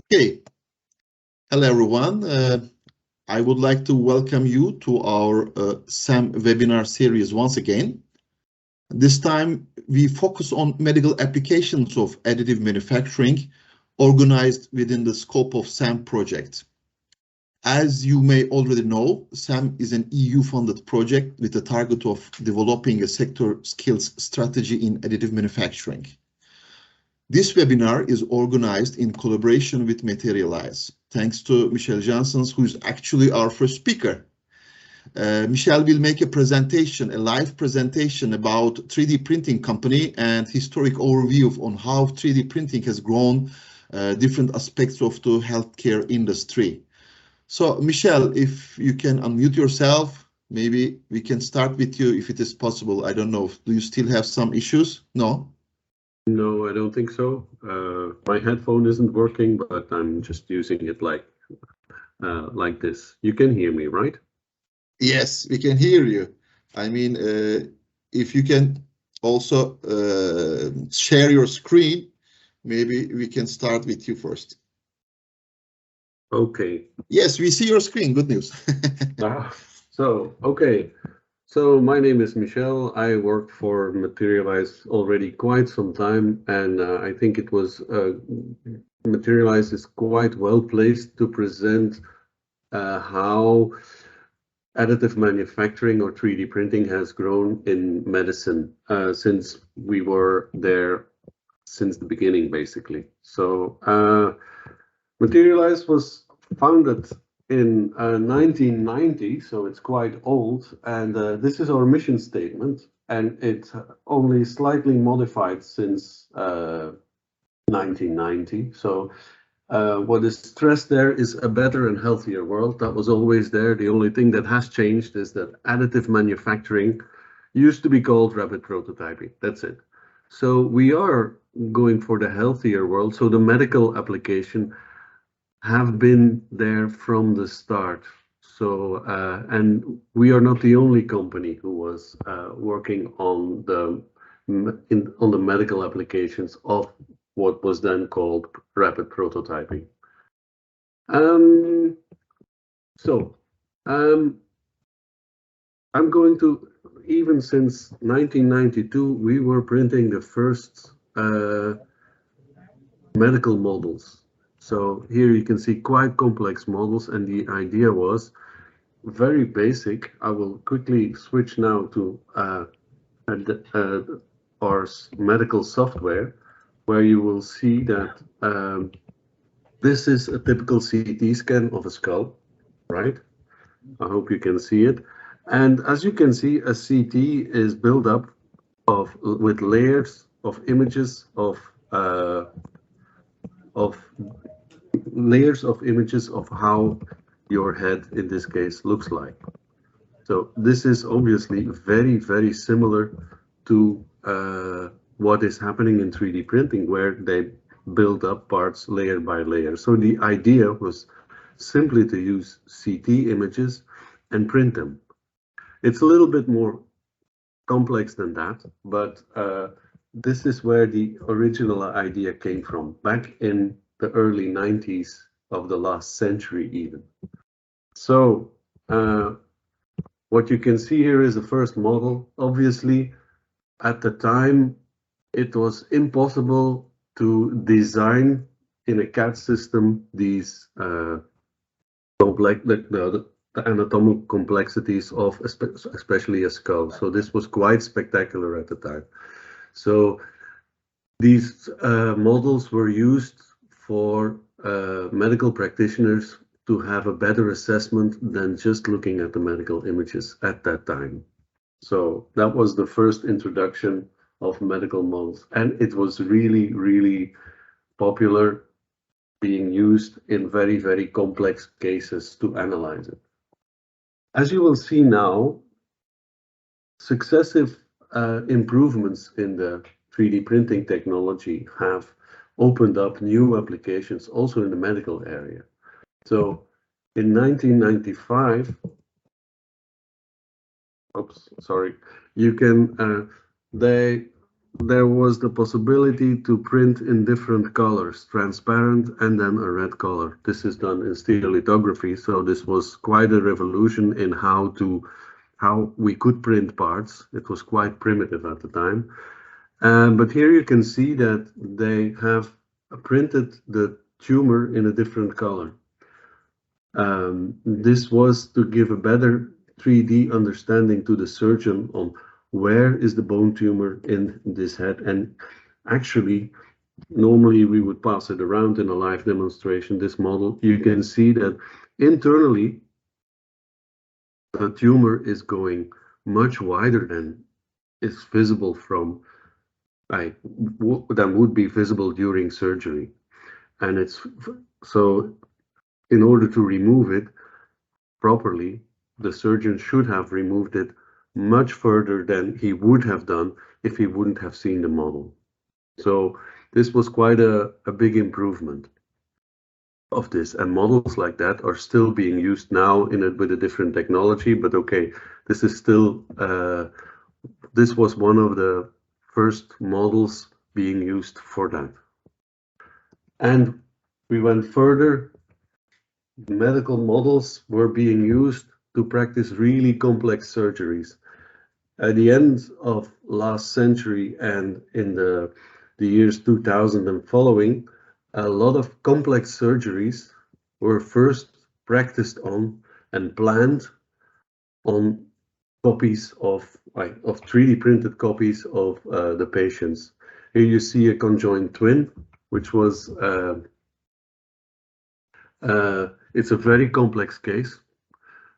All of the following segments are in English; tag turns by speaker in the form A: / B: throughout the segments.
A: Okay, hello everyone. I would like to welcome you to our SAM webinar series once again. This time we focus on medical applications of additive manufacturing organized within the scope of SAM project. As you may already know, SAM is an EU-funded project with the target of developing a sector skills strategy in additive manufacturing. This webinar is organized in collaboration with Materialise, thanks to Michel Janssens, who is actually our first speaker. Michel will make a presentation, a live presentation about 3D printing company and historic overview on how 3D printing has grown different aspects of the healthcare industry. So, Michel, if you can unmute yourself, maybe we can start with you if it is possible. I don't know. Do you still have some issues? No?
B: No, I don't think so. My headphone isn't working, but I'm just using it like this. You can hear me, right?
A: Yes, we can hear you. I mean, if you can also share your screen, maybe we can start with you first.
B: Okay.
A: Yes, we see your screen. Good news.
B: Okay. So my name is Michel. I worked for Materialise already quite some time, and I think it was Materialise is quite well placed to present how additive manufacturing or 3D printing has grown in medicine since we were there since the beginning, basically. So Materialise was founded in 1990, so it's quite old, and this is our mission statement, and it's only slightly modified since 1990. So what is stressed there is a better and healthier world. That was always there. The only thing that has changed is that additive manufacturing used to be called rapid prototyping. That's it. So we are going for the healthier world. So the medical application have been there from the start. So and we are not the only company who was working on the medical applications of what was then called rapid prototyping. I'm going to, even since 1992, we were printing the first medical models. So here you can see quite complex models, and the idea was very basic. I will quickly switch now to our medical software, where you will see that this is a typical CT scan of a skull, right? I hope you can see it. And as you can see, a CT is built up with layers of images of how your head, in this case, looks like. So this is obviously very, very similar to what is happening in 3D printing, where they build up parts layer by layer. So the idea was simply to use CT images and print them. It's a little bit more complex than that, but this is where the original idea came from, back in the early 90s of the last century even. So what you can see here is the first model. Obviously, at the time, it was impossible to design in a CAD system these the anatomical complexities of especially a skull. So this was quite spectacular at the time. So these models were used for medical practitioners to have a better assessment than just looking at the medical images at that time. So that was the first introduction of medical models, and it was really, really popular, being used in very, very complex cases to analyze it. As you will see now, successive improvements in the 3D printing technology have opened up new applications also in the medical area. So in 1995, you can there was the possibility to print in different colors, transparent and then a red color. This is done in stereolithography, so this was quite a revolution in how we could print parts. It was quite primitive at the time. But here you can see that they have printed the tumor in a different color. This was to give a better 3D understanding to the surgeon on where is the bone tumor in this head. And actually, normally we would pass it around in a live demonstration, this model. You can see that internally, the tumor is going much wider than is visible from, that would be visible during surgery. And it's so in order to remove it properly, the surgeon should have removed it much further than he would have done if he wouldn't have seen the model. So this was quite a big improvement of this, and models like that are still being used now with a different technology. But okay, this is still this was one of the first models being used for that. And we went further. Medical models were being used to practice really complex surgeries. At the end of last century and in the years 2000 and following, a lot of complex surgeries were first practiced on and planned on copies of 3D printed copies of the patients. Here you see a conjoined twin, which was it's a very complex case.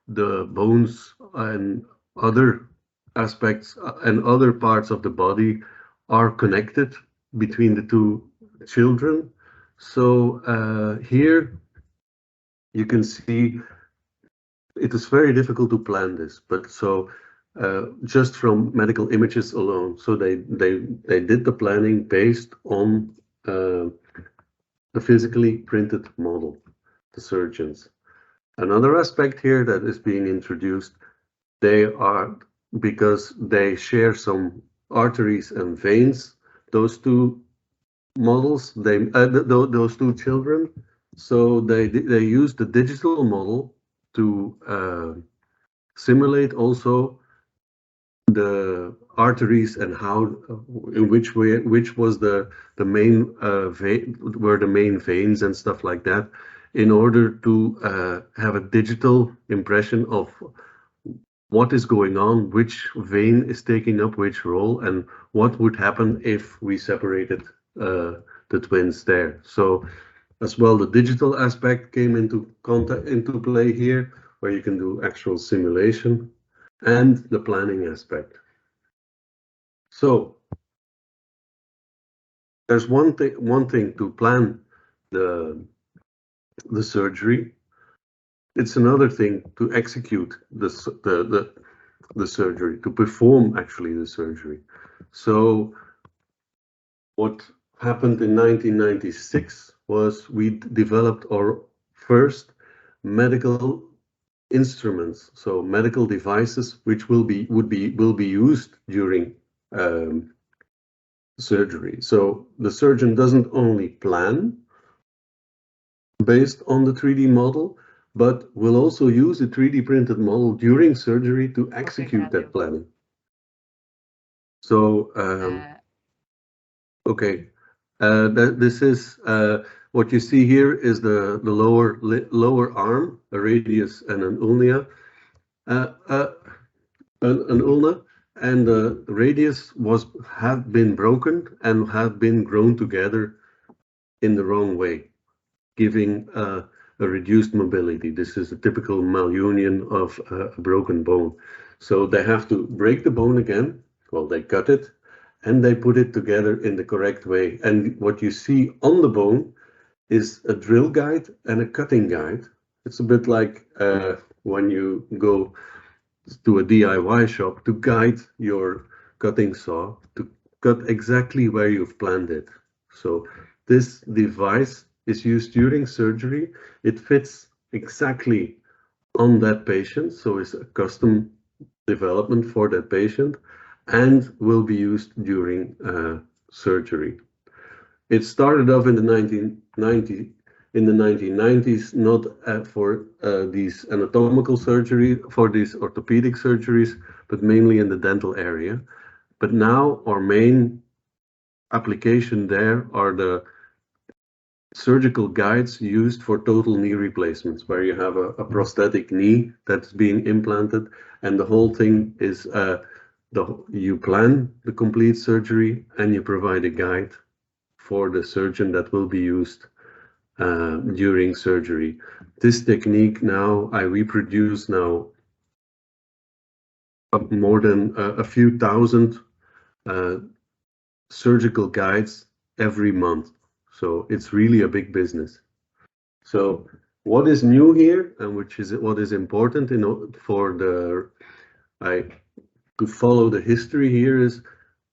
B: The bones and other aspects and other parts of the body are connected between the two children. So here you can see it is very difficult to plan this, but so just from medical images alone. So they did the planning based on the physically printed model, the surgeons. Another aspect here that is being introduced, they are, because they share some arteries and veins, those two models, those two children, so they use the digital model to simulate also the arteries and how, in which way, which was the main vein, were the main veins and stuff like that, in order to have a digital impression of what is going on, which vein is taking up which role, and what would happen if we separated the twins there. So as well, the digital aspect came into play here, where you can do actual simulation, and the planning aspect. So there's one thing to plan the surgery. It's another thing to execute the surgery, to perform actually the surgery. So what happened in 1996 was we developed our first medical instruments, so medical devices, which will be used during surgery. So the surgeon doesn't only plan based on the 3D model, but will also use a 3D printed model during surgery to execute that planning. So this is what you see here is the lower arm, a radius and an ulna, and the radius had been broken and had been grown together in the wrong way, giving a reduced mobility. This is a typical malunion of a broken bone. So they have to break the bone again. Well, they cut it and they put it together in the correct way. And what you see on the bone is a drill guide and a cutting guide. It's a bit like when you go to a DIY shop to guide your cutting saw to cut exactly where you've planned it. So this device is used during surgery. It fits exactly on that patient, so it's a custom development for that patient, and will be used during surgery. It started off in the 1990s, not for these anatomical surgery, for these orthopedic surgeries, but mainly in the dental area. But now our main application there are the surgical guides used for total knee replacements, where you have a prosthetic knee that's being implanted, and the whole thing is you plan the complete surgery and you provide a guide for the surgeon that will be used during surgery. This technique now, I reproduce now more than a few thousand surgical guides every month. So it's really a big business. So what is new here, and what is important for to follow the history here, is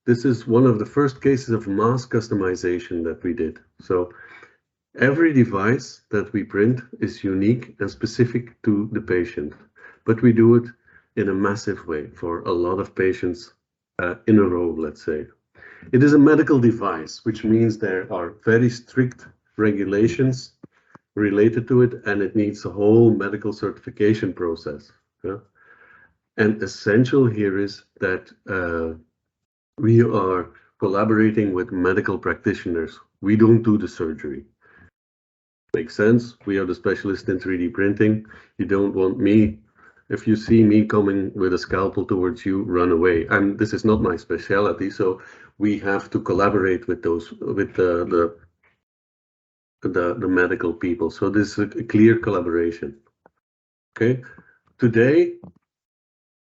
B: this is one of the first cases of mass customization that we did. So every device that we print is unique and specific to the patient, but we do it in a massive way for a lot of patients in a row, let's say. It is a medical device, which means there are very strict regulations related to it, and it needs a whole medical certification process. Yeah? And essential here is that we are collaborating with medical practitioners. We don't do the surgery. Makes sense? We are the specialist in 3D printing. You don't want me, if you see me coming with a scalpel towards you, run away. And this is not my specialty, so we have to collaborate with the medical people. So this is a clear collaboration. Okay. Today,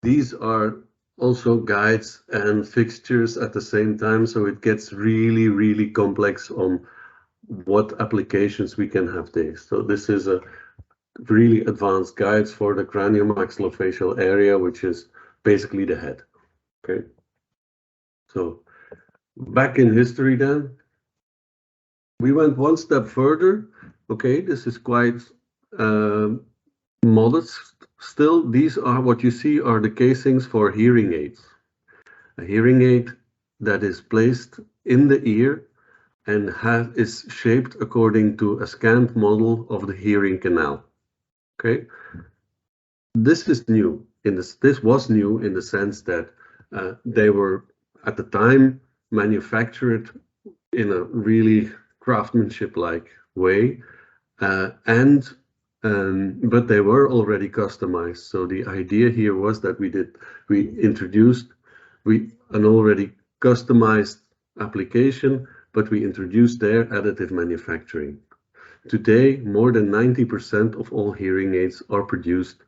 B: these are also guides and fixtures at the same time, so it gets really, really complex on what applications we can have there. So this is a really advanced guides for the craniomaxillofacial area, which is basically the head. Okay. So back in history then, we went one step further. Okay, this is quite modest. Still, these are what you see are the casings for hearing aids. A hearing aid that is placed in the ear and is shaped according to a scanned model of the hearing canal. Okay, this is new. This was new in the sense that they were at the time manufactured in a really craftsmanship-like way, but they were already customized. So the idea here was that we introduced an already customized application, but we introduced their additive manufacturing. Today, more than 90% of all hearing aids are produced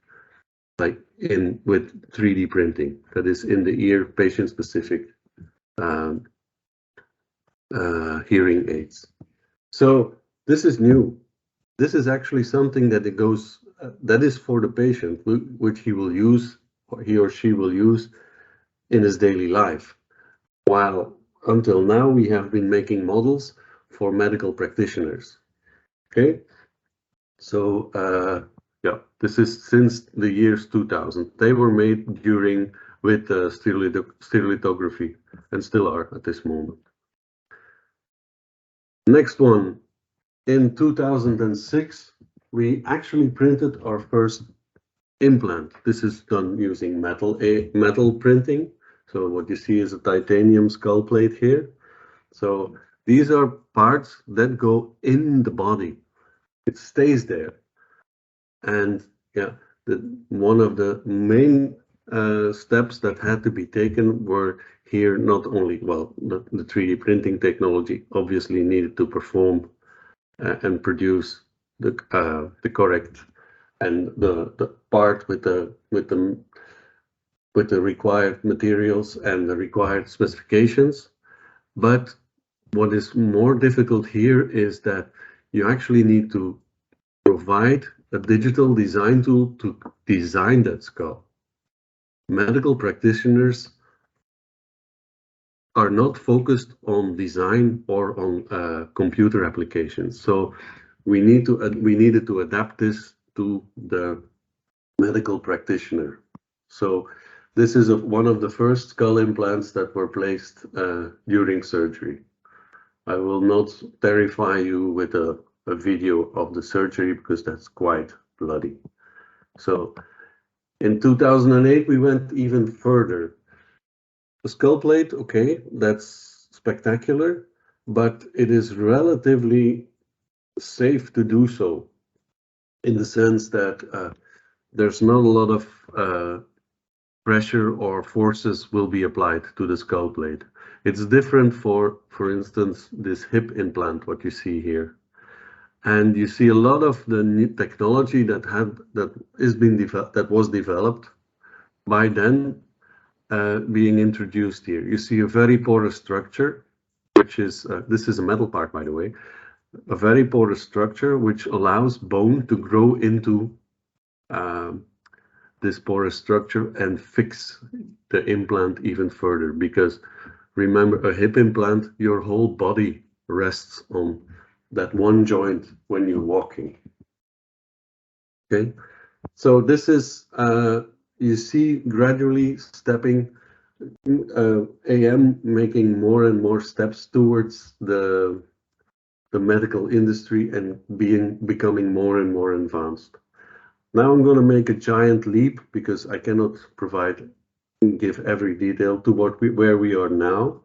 B: with 3D printing. That is in the ear, patient-specific hearing aids. So this is new. This is actually something that that is for the patient, which he or she will use in his daily life. While until now we have been making models for medical practitioners. Okay, so yeah, this is since the years 2000. They were made with stereolithography and still are at this moment. Next one, in 2006, we actually printed our first implant. This is done using metal printing. So what you see is a titanium skull plate here. So these are parts that go in the body. It stays there. And yeah, one of the main steps that had to be taken were here not only, well, the 3D printing technology obviously needed to perform and produce the correct and the part with the required materials and the required specifications. But what is more difficult here is that you actually need to provide a digital design tool to design that skull. Medical practitioners are not focused on design or on computer applications. So we needed to adapt this to the medical practitioner. So This is one of the first skull implants that were placed during surgery. I will not terrify you with a video of the surgery because that's quite bloody. So in 2008, we went even further. The skull plate, okay, that's spectacular, but it is relatively safe to do so in the sense that there's not a lot of pressure or forces will be applied to the skull plate. It's different for instance, this hip implant, what you see here. And you see a lot of the new technology that was developed by then being introduced here. You see a very porous structure, which is, this is a metal part, by the way, a very porous structure which allows bone to grow into this porous structure and fix the implant even further. Because remember, a hip implant, your whole body rests on that one joint when you're walking. Okay, so this is, you see gradually stepping, AM making more and more steps towards the medical industry and becoming more and more advanced. Now I'm going to make a giant leap because I cannot give every detail to where we are now.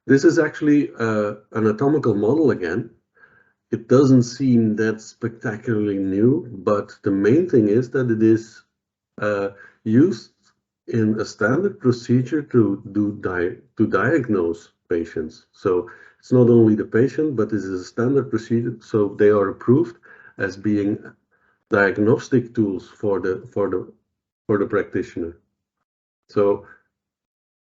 B: This is actually an anatomical model again. It doesn't seem that spectacularly new, but the main thing is that it is used in a standard procedure to diagnose patients. So it's not only the patient, but it is a standard procedure. So they are approved as being diagnostic tools for the practitioner. So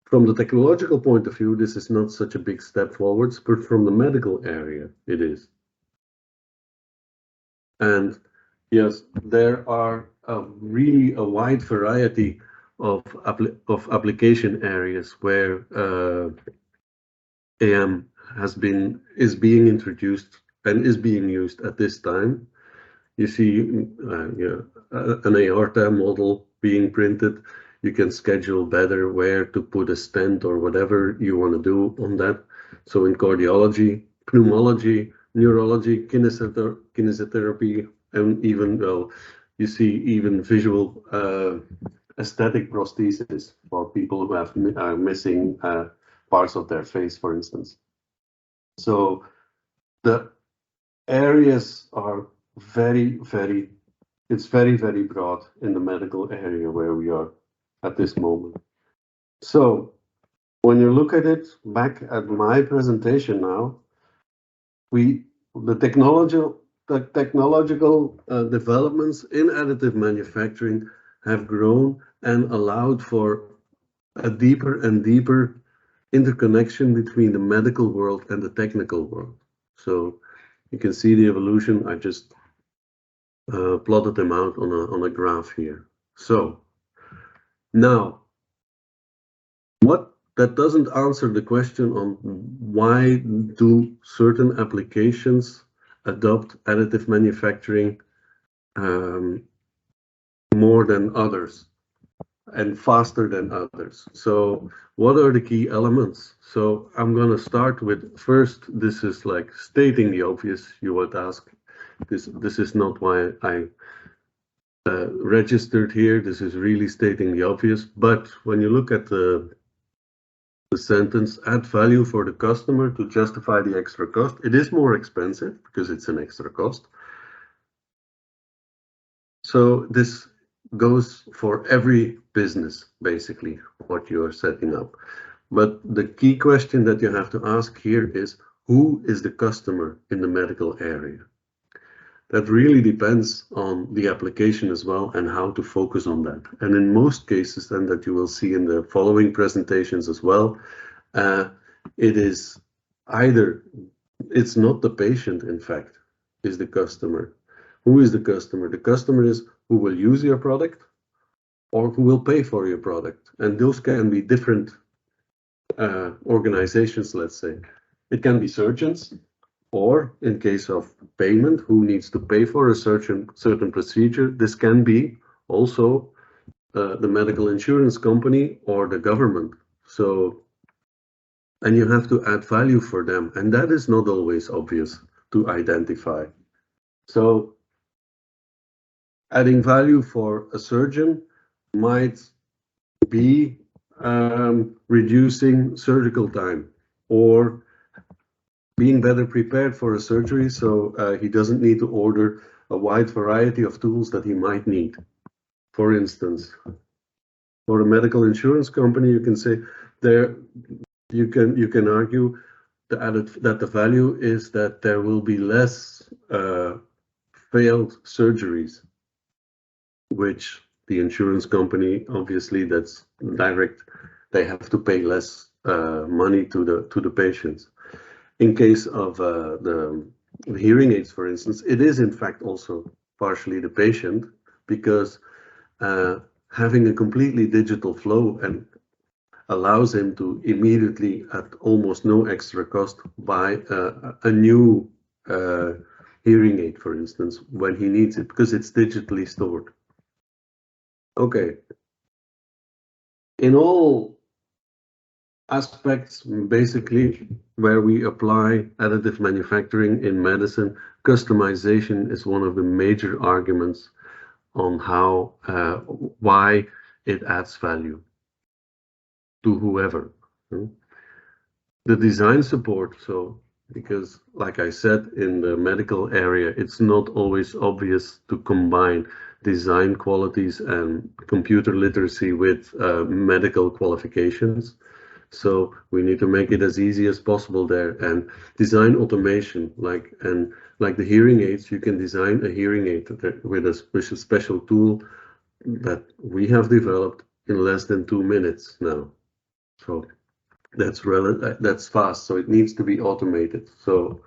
B: from the technological point of view, this is not such a big step forwards, but from the medical area, it is. And yes, there are really a wide variety of application areas where AM is being introduced and is being used at this time. You see an aorta model being printed. You can schedule better where to put a stent or whatever you want to do on that. So in cardiology, pneumology, neurology, kinesiotherapy, and even, well, you see even visual aesthetic prosthesis for people who are missing parts of their face, for instance. So the areas are very, very broad in the medical area where we are at this moment. So when you look at it back at my presentation now, the technological developments in additive manufacturing have grown and allowed for a deeper and deeper interconnection between the medical world and the technical world. So you can see the evolution. I just plotted them out on a graph here. So now, that doesn't answer the question on why do certain applications adopt additive manufacturing more than others and faster than others. So what are the key elements? So I'm going to start with, first, this is like stating the obvious, you would ask. This is not why I registered here. This is really stating the obvious. But when you look at the sentence, add value for the customer to justify the extra cost, it is more expensive because it's an extra cost. So this goes for every business, basically, what you are setting up. But the key question that you have to ask here is, who is the customer in the medical area? That really depends on the application as well and how to focus on that. And in most cases, then, that you will see in the following presentations as well, it is either, it's not the patient, in fact, is the customer. Who is the customer? The customer is who will use your product or who will pay for your product. And those can be different organizations, let's say. It can be surgeons, or in case of payment, who needs to pay for a certain procedure. This can be also the medical insurance company or the government. So, and you have to add value for them, and that is not always obvious to identify. So adding value for a surgeon might be reducing surgical time or being better prepared for a surgery, so he doesn't need to order a wide variety of tools that he might need. For instance, for a medical insurance company, you can say there you can argue that the value is that there will be less failed surgeries, which the insurance company, obviously that's direct, they have to pay less money to the patients. In case of the hearing aids, for instance, it is in fact also partially the patient, because having a completely digital flow and allows him to immediately, at almost no extra cost, buy a new hearing aid, for instance, when he needs it, because it's digitally stored. Okay. In all aspects, basically, where we apply additive manufacturing in medicine, customization is one of the major arguments on how, why it adds value to whoever. The design support, so because like I said, in the medical area, it's not always obvious to combine design qualities and computer literacy with medical qualifications. So we need to make it as easy as possible there, and design automation, like the hearing aids, you can design a hearing aid with a special tool that we have developed in less than 2 minutes now. So that's fast, so it needs to be automated. So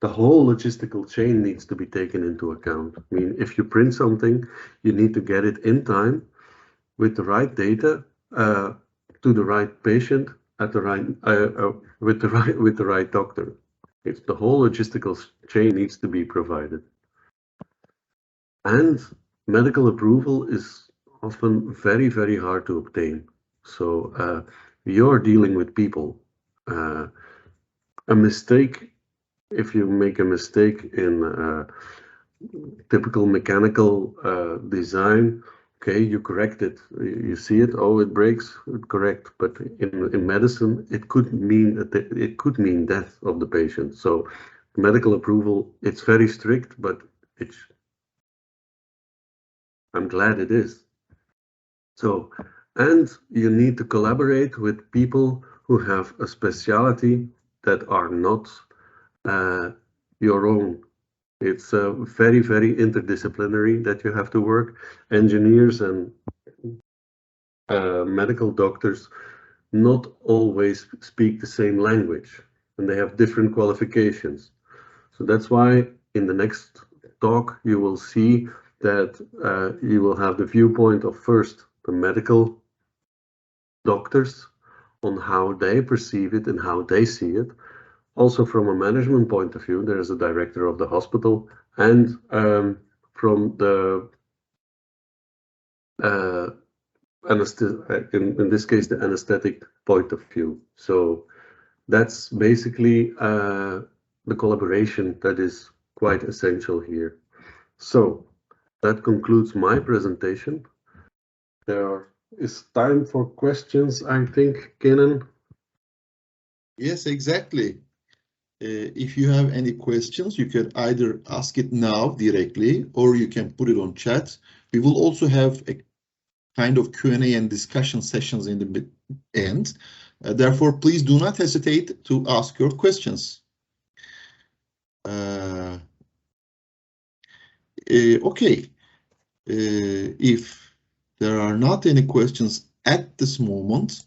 B: the whole logistical chain needs to be taken into account. I mean, if you print something, you need to get it in time with the right data to the right patient at the right with the right doctor. It's the whole logistical chain needs to be provided. And medical approval is often very, very hard to obtain. So you're dealing with people. A mistake, if you make a mistake in typical mechanical design, okay, you correct it, you see it, oh, it breaks, correct. But in medicine, it could mean death of the patient. So medical approval, it's very strict, but I'm glad it is. So, and you need to collaborate with people who have a specialty that are not your own. It's very, very interdisciplinary that you have to work. Engineers and medical doctors not always speak the same language, and they have different qualifications. So that's why in the next talk you will see that you will have the viewpoint of first the medical doctors on how they perceive it and how they see it. Also from a management point of view, there is a director of the hospital, and from the in this case the anesthetic point of view. So that's basically the collaboration that is quite essential here. So that concludes my presentation. There is time for questions, I think, Kenan.
A: Yes, exactly. If you have any questions, you can either ask it now directly, or you can put it on chat. We will also have a kind of Q&A and discussion sessions in the end. Therefore, please do not hesitate to ask your questions. Okay. If there are not any questions at this moment,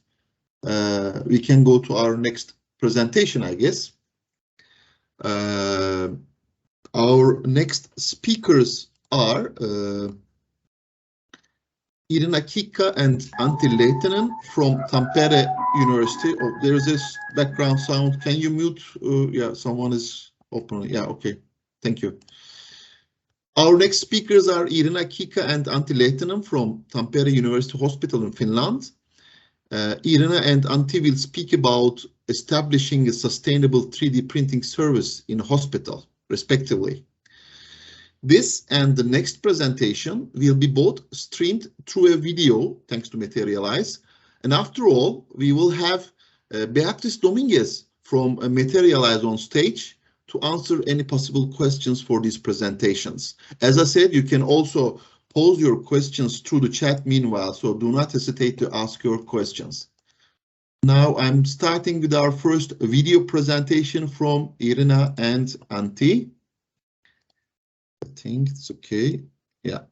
A: we can go to our next presentation, I guess. Our next speakers are Irina Kiikka and Antti Lehtinen from Tampere University. Oh, there is this background sound. Can you mute? Yeah, someone is opening. Yeah, okay. Thank you. Our next speakers are Irina Kiikka and Antti Lehtinen from Tampere University Hospital in Finland. Irina and Antti will speak about establishing a sustainable 3D printing service in a hospital, respectively. This and the next presentation will be both streamed through a video, thanks to Materialise. And after all, we will have Beatriz Dominguez from Materialise on stage to answer any possible questions for these presentations. As I said, you can also pose your questions through the chat meanwhile, so do not hesitate to ask your questions. Now I'm starting with our first video presentation from Irina and Antti. I think it's okay. Yeah.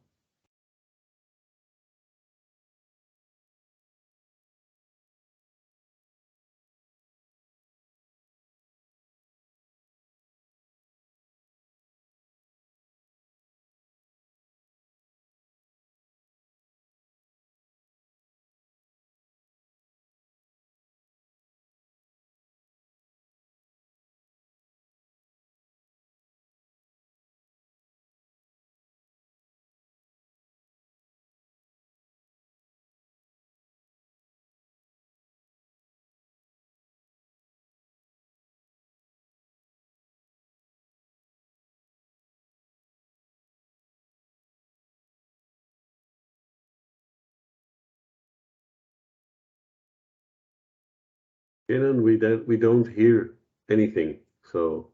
B: Kenan, we don't hear anything, so.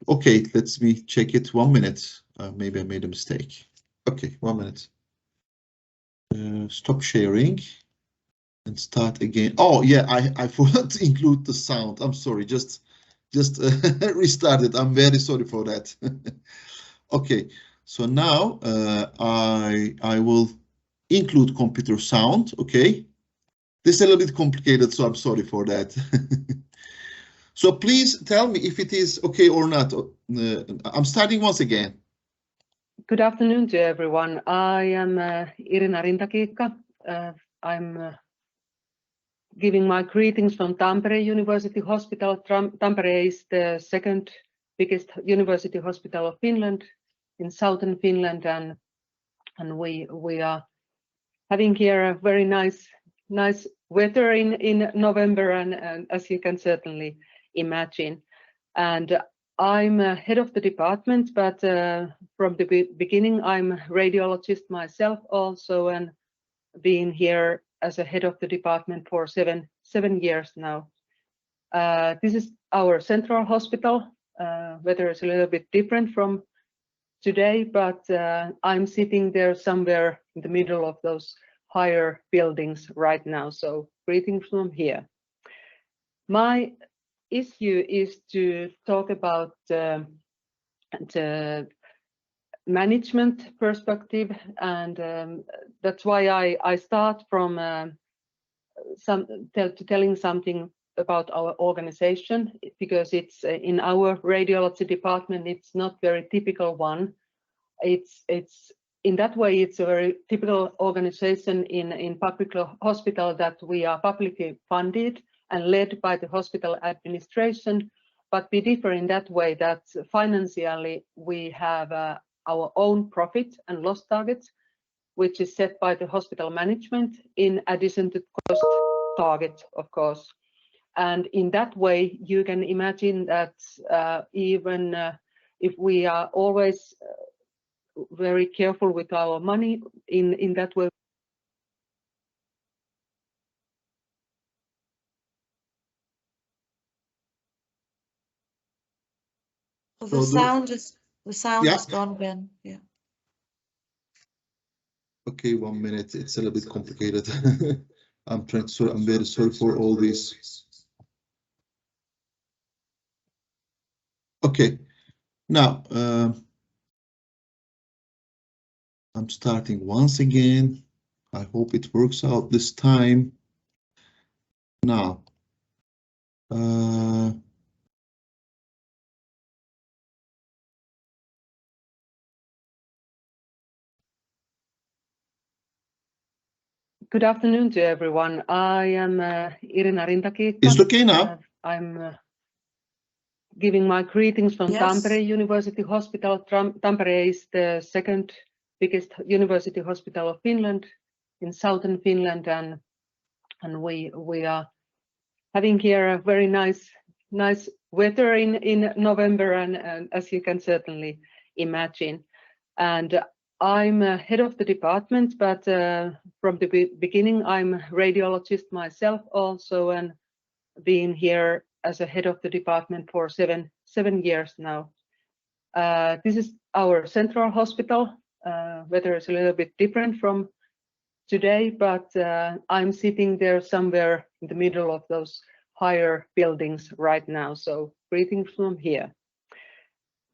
A: Okay, let me check it 1 minute. Maybe I made a mistake. Okay, 1 minute. Stop sharing and start again. Oh yeah, I forgot to include the sound. I'm sorry, just restart it. I'm very sorry for that. Okay, so now I will include computer sound. Okay, this is a little bit complicated, so I'm sorry for that. So please tell me if it is okay or not. I'm starting once again.
C: Good afternoon to everyone. I am Irina Rinta Kiikka. I'm giving my greetings from Tampere University Hospital. Tampere is the second biggest university hospital of Finland, in southern Finland, and we are having here a very nice weather in November, and as you can certainly imagine. And I'm head of the department, but from the beginning I'm a radiologist myself also, and been here as a head of the department for seven years now. This is our central hospital. Weather is a little bit different from today, but I'm sitting there somewhere in the middle of those higher buildings right now. So greetings from here. My issue is to talk about the management perspective, and that's why I start from telling something about our organization, because it's in our radiology department, it's not very typical one. It's in that way, it's a very typical organization in public hospital, that we are publicly funded and led by the hospital administration, but we differ in that way that financially we have our own profit and loss targets, which is set by the hospital management in addition to cost target, of course. And in that way, you can imagine that even if we are always very careful with our money, in that way.
D: So the sound is gone again. Yeah.
A: Okay, 1 minute. It's a little bit complicated. I'm very sorry for all this. Okay, now I'm starting once again. I hope it works out this time. Now,
C: Good afternoon to everyone. I am Irina Rinta Kiikka.
A: Mr. Kenan.
C: I'm giving my greetings from Tampere University Hospital. Tampere is the second biggest university hospital of Finland, in southern Finland, and we are having here a very nice weather in November, and as you can certainly imagine. And I'm head of the department, but from the beginning I'm a radiologist myself also, and been here as a head of the department for seven years now. This is our central hospital. Weather is a little bit different from today, but I'm sitting there somewhere in the middle of those higher buildings right now. So greetings from here.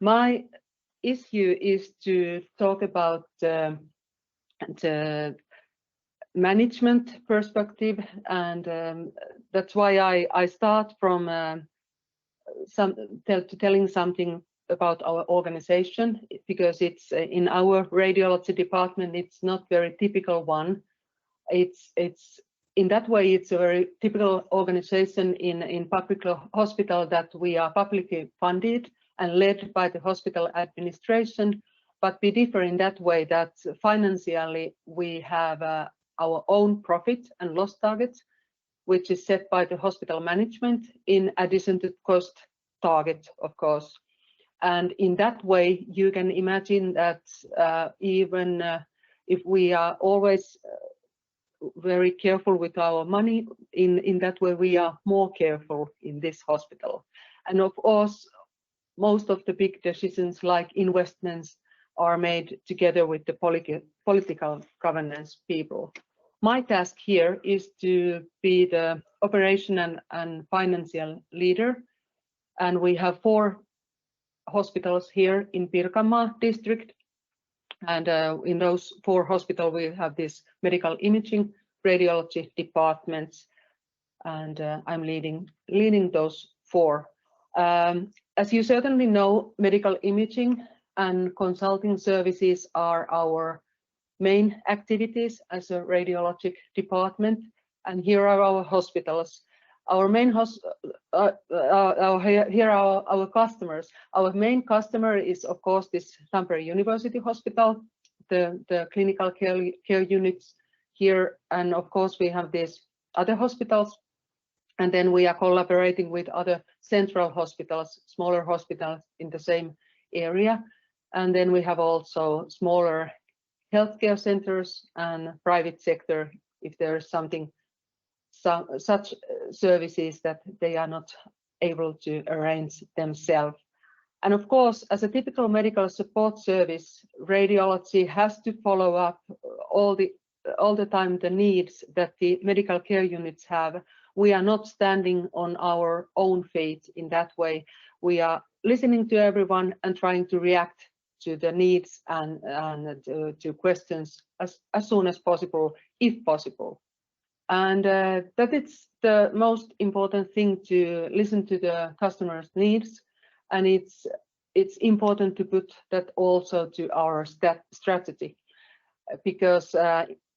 C: My issue is to talk about the management perspective, and that's why I start from telling something about our organization, because it's in our radiology department. It's not very typical one. It's in that way it's a very typical organization in public hospital, that we are publicly funded and led by the hospital administration, but we differ in that way that financially we have our own profit and loss targets, which is set by the hospital management in addition to cost target, of course. And in that way, you can imagine that even if we are always very careful with our money, in that way we are more careful in this hospital. And of course, most of the big decisions like investments are made together with the political governance people. My task here is to be the operation and financial leader, and we have 4 hospitals here in Pirkanmaa district, and in those 4 hospitals we have this medical imaging radiology departments, and I'm leading those 4. As you certainly know, medical imaging and consulting services are our main activities as a radiologic department, and here are our hospitals. Our main here are our customers. Our main customer is, of course, this Tampere University Hospital, the clinical care units here, and of course we have these other hospitals, and then we are collaborating with other central hospitals, smaller hospitals in the same area, and then we have also smaller healthcare centers and private sector if there is such services that they are not able to arrange themselves. And of course, as a typical medical support service, radiology has to follow up all the time the needs that the medical care units have. We are not standing on our own feet in that way. We are listening to everyone and trying to react to the needs and to questions as soon as possible, if possible. And that is the most important thing, to listen to the customer's needs, and it's important to put that also to our strategy, because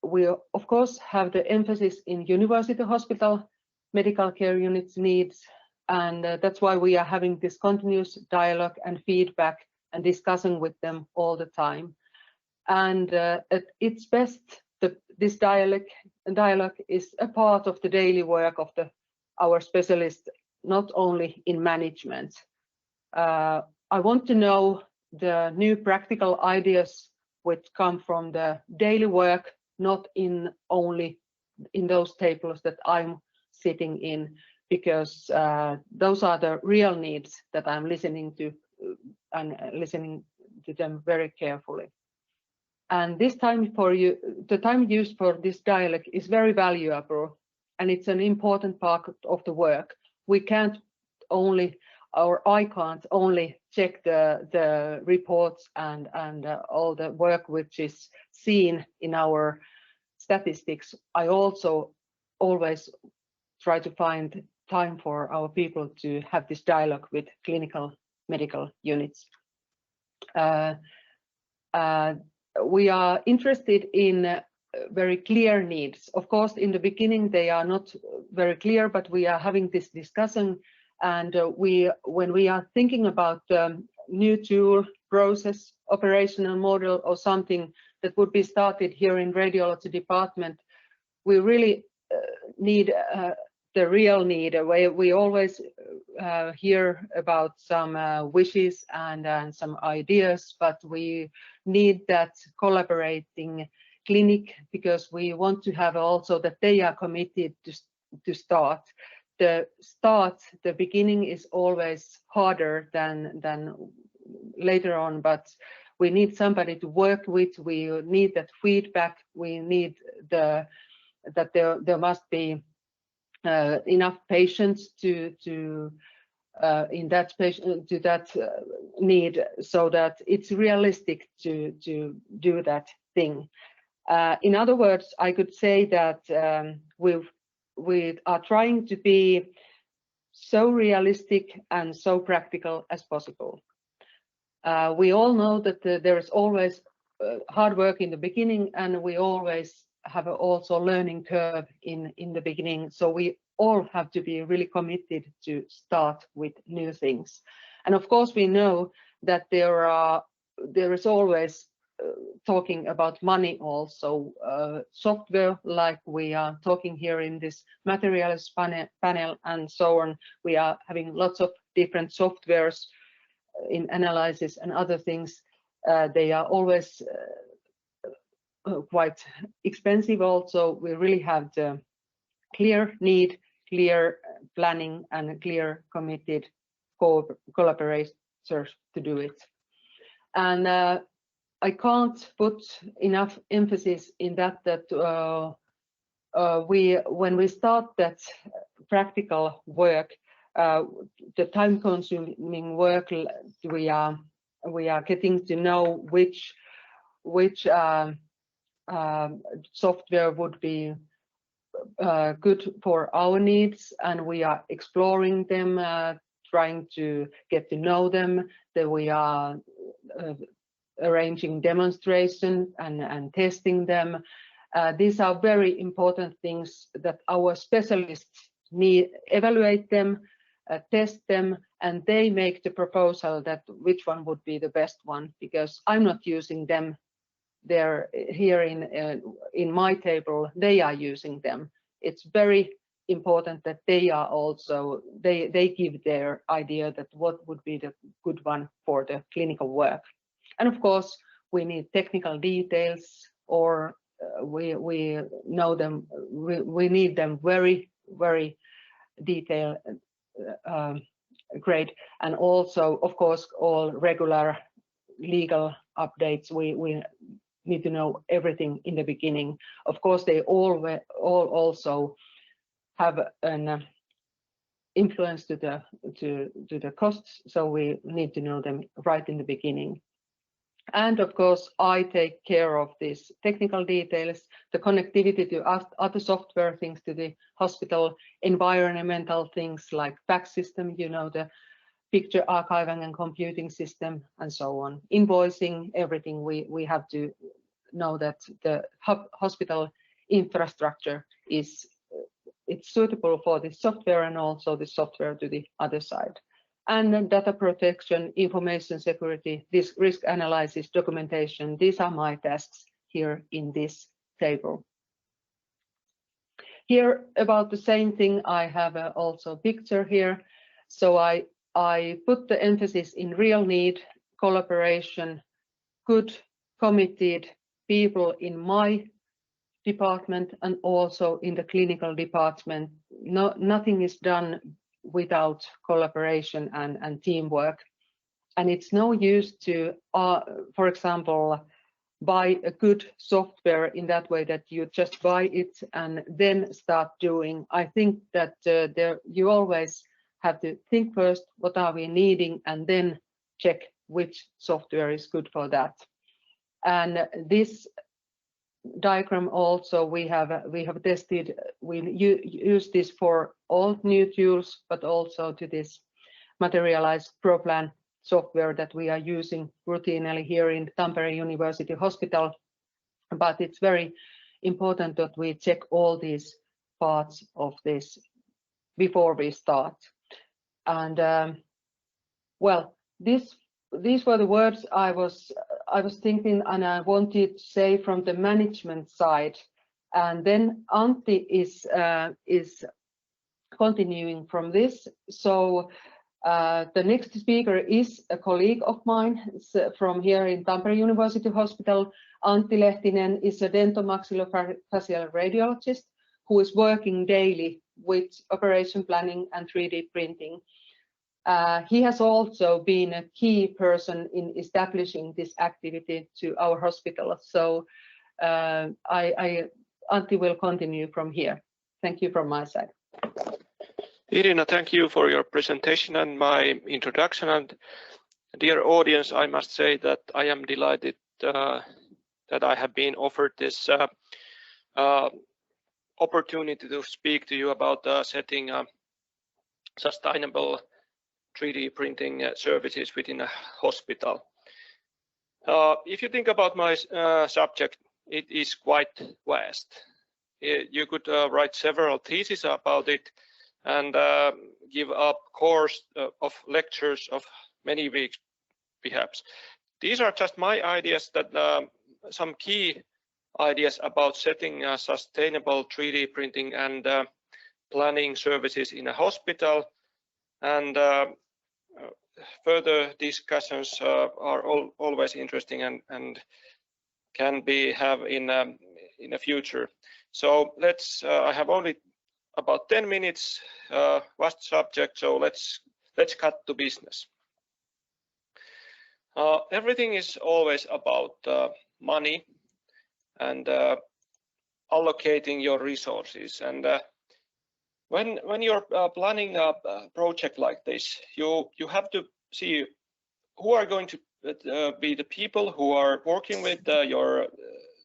C: we of course have the emphasis in university hospital medical care units needs, and that's why we are having this continuous dialogue and feedback and discussing with them all the time. And at its best, this dialogue is a part of the daily work of our specialists, not only in management. I want to know the new practical ideas which come from the daily work, not only in those tables that I'm sitting in, because those are the real needs that I'm listening to, and listening to them very carefully. And this time the time used for this dialogue is very valuable, and it's an important part of the work. We can't only, or I can't only check the reports and all the work which is seen in our statistics. I also always try to find time for our people to have this dialogue with clinical medical units. We are interested in very clear needs. Of course, in the beginning they are not very clear, but we are having this discussion, and when we are thinking about new tool, process, operational model, or something that would be started here in radiology department, we really need the real need. We always hear about some wishes and some ideas, but we need that collaborating clinic, because we want to have also that they are committed to start. The beginning is always harder than later on, but we need somebody to work with. We need that feedback. We need that there must be enough patients to that need, so that it's realistic to do that thing. In other words, I could say that we are trying to be so realistic and so practical as possible. We all know that there is always hard work in the beginning, and we always have also learning curve in the beginning. So we all have to be really committed to start with new things. And of course, we know that there is always talking about money also. Software, like we are talking here in this Materialise panel and so on, we are having lots of different softwares in analysis and other things. They are always quite expensive also. We really have the clear need, clear planning, and clear committed collaborators to do it. And I can't put enough emphasis in that when we start that practical work, the time-consuming work, we are getting to know which software would be good for our needs, and we are exploring them, trying to get to know them. That we are arranging demonstration and testing them. These are very important things that our specialists need. Evaluate them, test them, and they make the proposal that which one would be the best one, because I'm not using them. They're here in my table, they are using them. It's very important that they are also, they give their idea that what would be the good one for the clinical work. And of course, we need technical details, or we know them, we need them very, very detailed, great. And also, of course, all regular legal updates. We need to know everything in the beginning. Of course, they all also have an influence to the costs, so we need to know them right in the beginning. And of course, I take care of these technical details, the connectivity to other software things, to the hospital, environmental things like PACS system, you know, the picture archiving and computing system, and so on. Invoicing, everything, we have to know that the hospital infrastructure is it's suitable for the software, and also the software to the other side. And data protection, information security, this risk analysis, documentation, these are my tasks here in this table. Here about the same thing, I have also a picture here. So I put the emphasis in real need, collaboration, good committed people in my department and also in the clinical department. Nothing is done without collaboration and teamwork. And it's no use to, for example, buy a good software in that way that you just buy it and then start doing. I think that you always have to think first, what are we needing, and then check which software is good for that. And this diagram also we have tested. We use this for all new tools, but also to this Materialise ProPlan software that we are using routinely here in Tampere University Hospital. But it's very important that we check all these parts of this before we start. And well, these were the words I was thinking, and I wanted to say from the management side. And then Antti is continuing from this. So the next speaker is a colleague of mine from here in Tampere University Hospital. Antti Lehtinen is a dentomaxillofacial radiologist who is working daily with operation planning and 3D printing. He has also been a key person in establishing this activity to our hospital. So Antti will continue from here. Thank you from my side.
E: Irina, thank you for your presentation and my introduction. And dear audience, I must say that I am delighted that I have been offered this opportunity to speak to you about setting sustainable 3D printing services within a hospital. If you think about my subject, it is quite vast. You could write several theses about it and give up course of lectures of many weeks, perhaps. These are just my ideas, that some key ideas about setting sustainable 3D printing and planning services in a hospital. And further discussions are always interesting and can be have in the future. So let's. I have only about 10 minutes. Vast subject. So let's cut to business. Everything is always about money and allocating your resources. And when you're planning a project like this, you have to see who are going to be the people who are working with your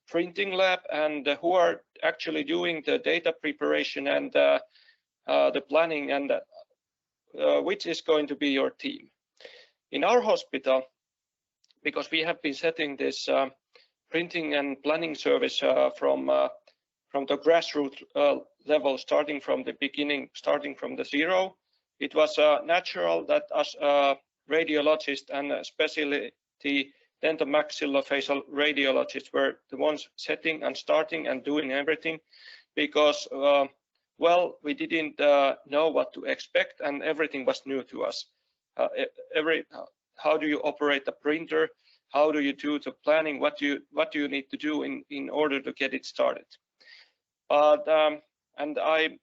E: printing lab and who are actually doing the data preparation and the planning, and which is going to be your team. In our hospital, because we have been setting this printing and planning service from the grassroots level, starting from the beginning, starting from the zero, it was natural that as a radiologist and especially the dentomaxillofacial radiologists were the ones setting and starting and doing everything, because well, we didn't know what to expect and everything was new to us. How do you operate a printer? How do you do the planning? What do you need to do in order to get it started? But and I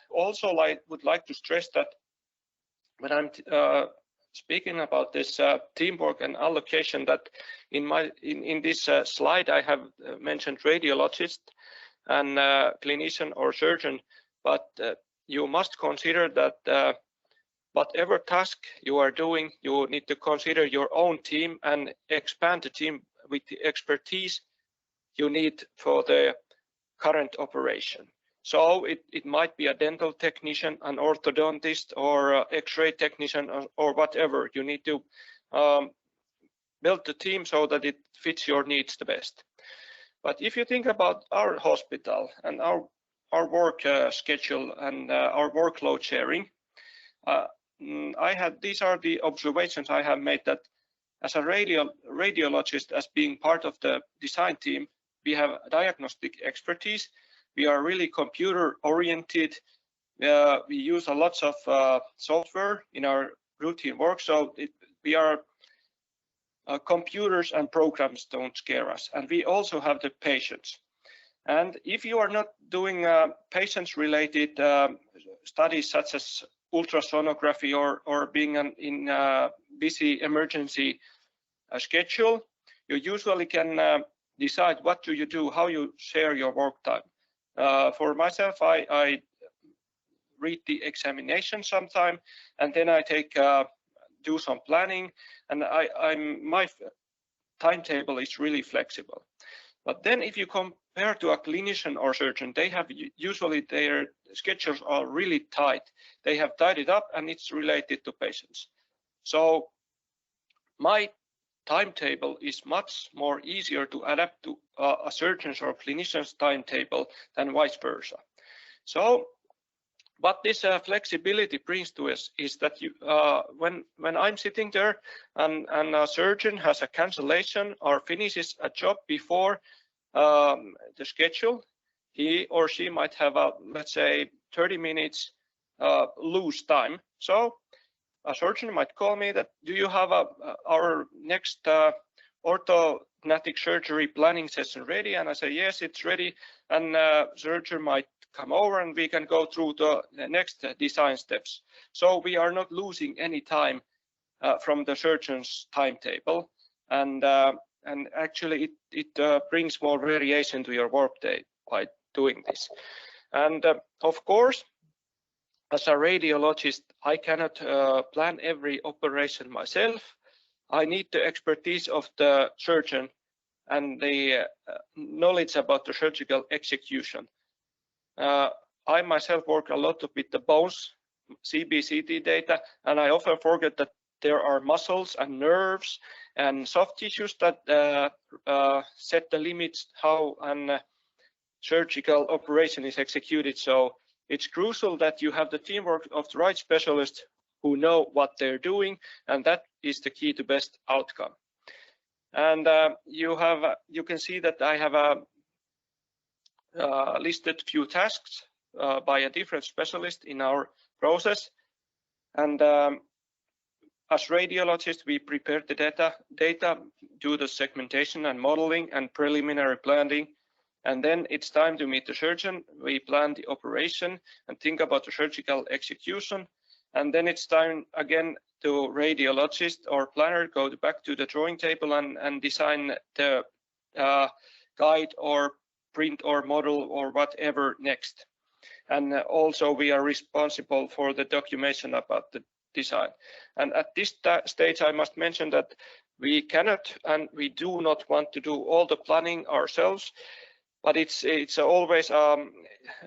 E: also would like to stress that when I'm speaking about this teamwork and allocation, that in this slide I have mentioned radiologist and clinician or surgeon, but you must consider that whatever task you are doing, you need to consider your own team and expand the team with the expertise you need for the current operation. So it might be a dental technician, an orthodontist, or X-ray technician, or whatever. You need to build the team so that it fits your needs the best. But if you think about our hospital and our work schedule and our workload sharing, these are the observations I have made, that as a radiologist, as being part of the design team, we have diagnostic expertise. We are really computer oriented. We use a lot of software in our routine work, so we are computers and programs don't scare us. And we also have the patients. And if you are not doing patients related studies such as ultrasonography or being in a busy emergency schedule, you usually can decide what do you do, how you share your work time. For myself, I read the examination sometime, and then I do some planning, and my timetable is really flexible. But then if you compare to a clinician or surgeon, they have usually their schedules are really tight. They have tied it up and it's related to patients. So my timetable is much more easier to adapt to a surgeon's or clinician's timetable than vice versa. So what this flexibility brings to us is that you, when I'm sitting there and a surgeon has a cancellation or finishes a job before the schedule, he or she might have a, let's say, 30 minutes loose time. So a surgeon might call me that, do you have our next orthodontic surgery planning session ready? And I say, yes, it's ready. And surgeon might come over and we can go through the next design steps. So we are not losing any time from the surgeon's timetable. And actually it brings more variation to your workday by doing this. And of course, as a radiologist, I cannot plan every operation myself. I need the expertise of the surgeon and the knowledge about the surgical execution. I myself work a lot with the bones, CBCT data, and I often forget that there are muscles and nerves and soft tissues that set the limits how a surgical operation is executed. So it's crucial that you have the teamwork of the right specialists who know what they're doing, and that is the key to best outcome. And you can see that I have listed few tasks by a different specialist in our process. And as radiologists, we prepare the data, do the segmentation and modeling and preliminary planning. And then it's time to meet the surgeon. We plan the operation and think about the surgical execution. And then it's time again to radiologist or planner go back to the drawing table and design the guide or print or model or whatever next. And also we are responsible for the documentation about the design. And at this stage, I must mention that we cannot and we do not want to do all the planning ourselves. But it's always a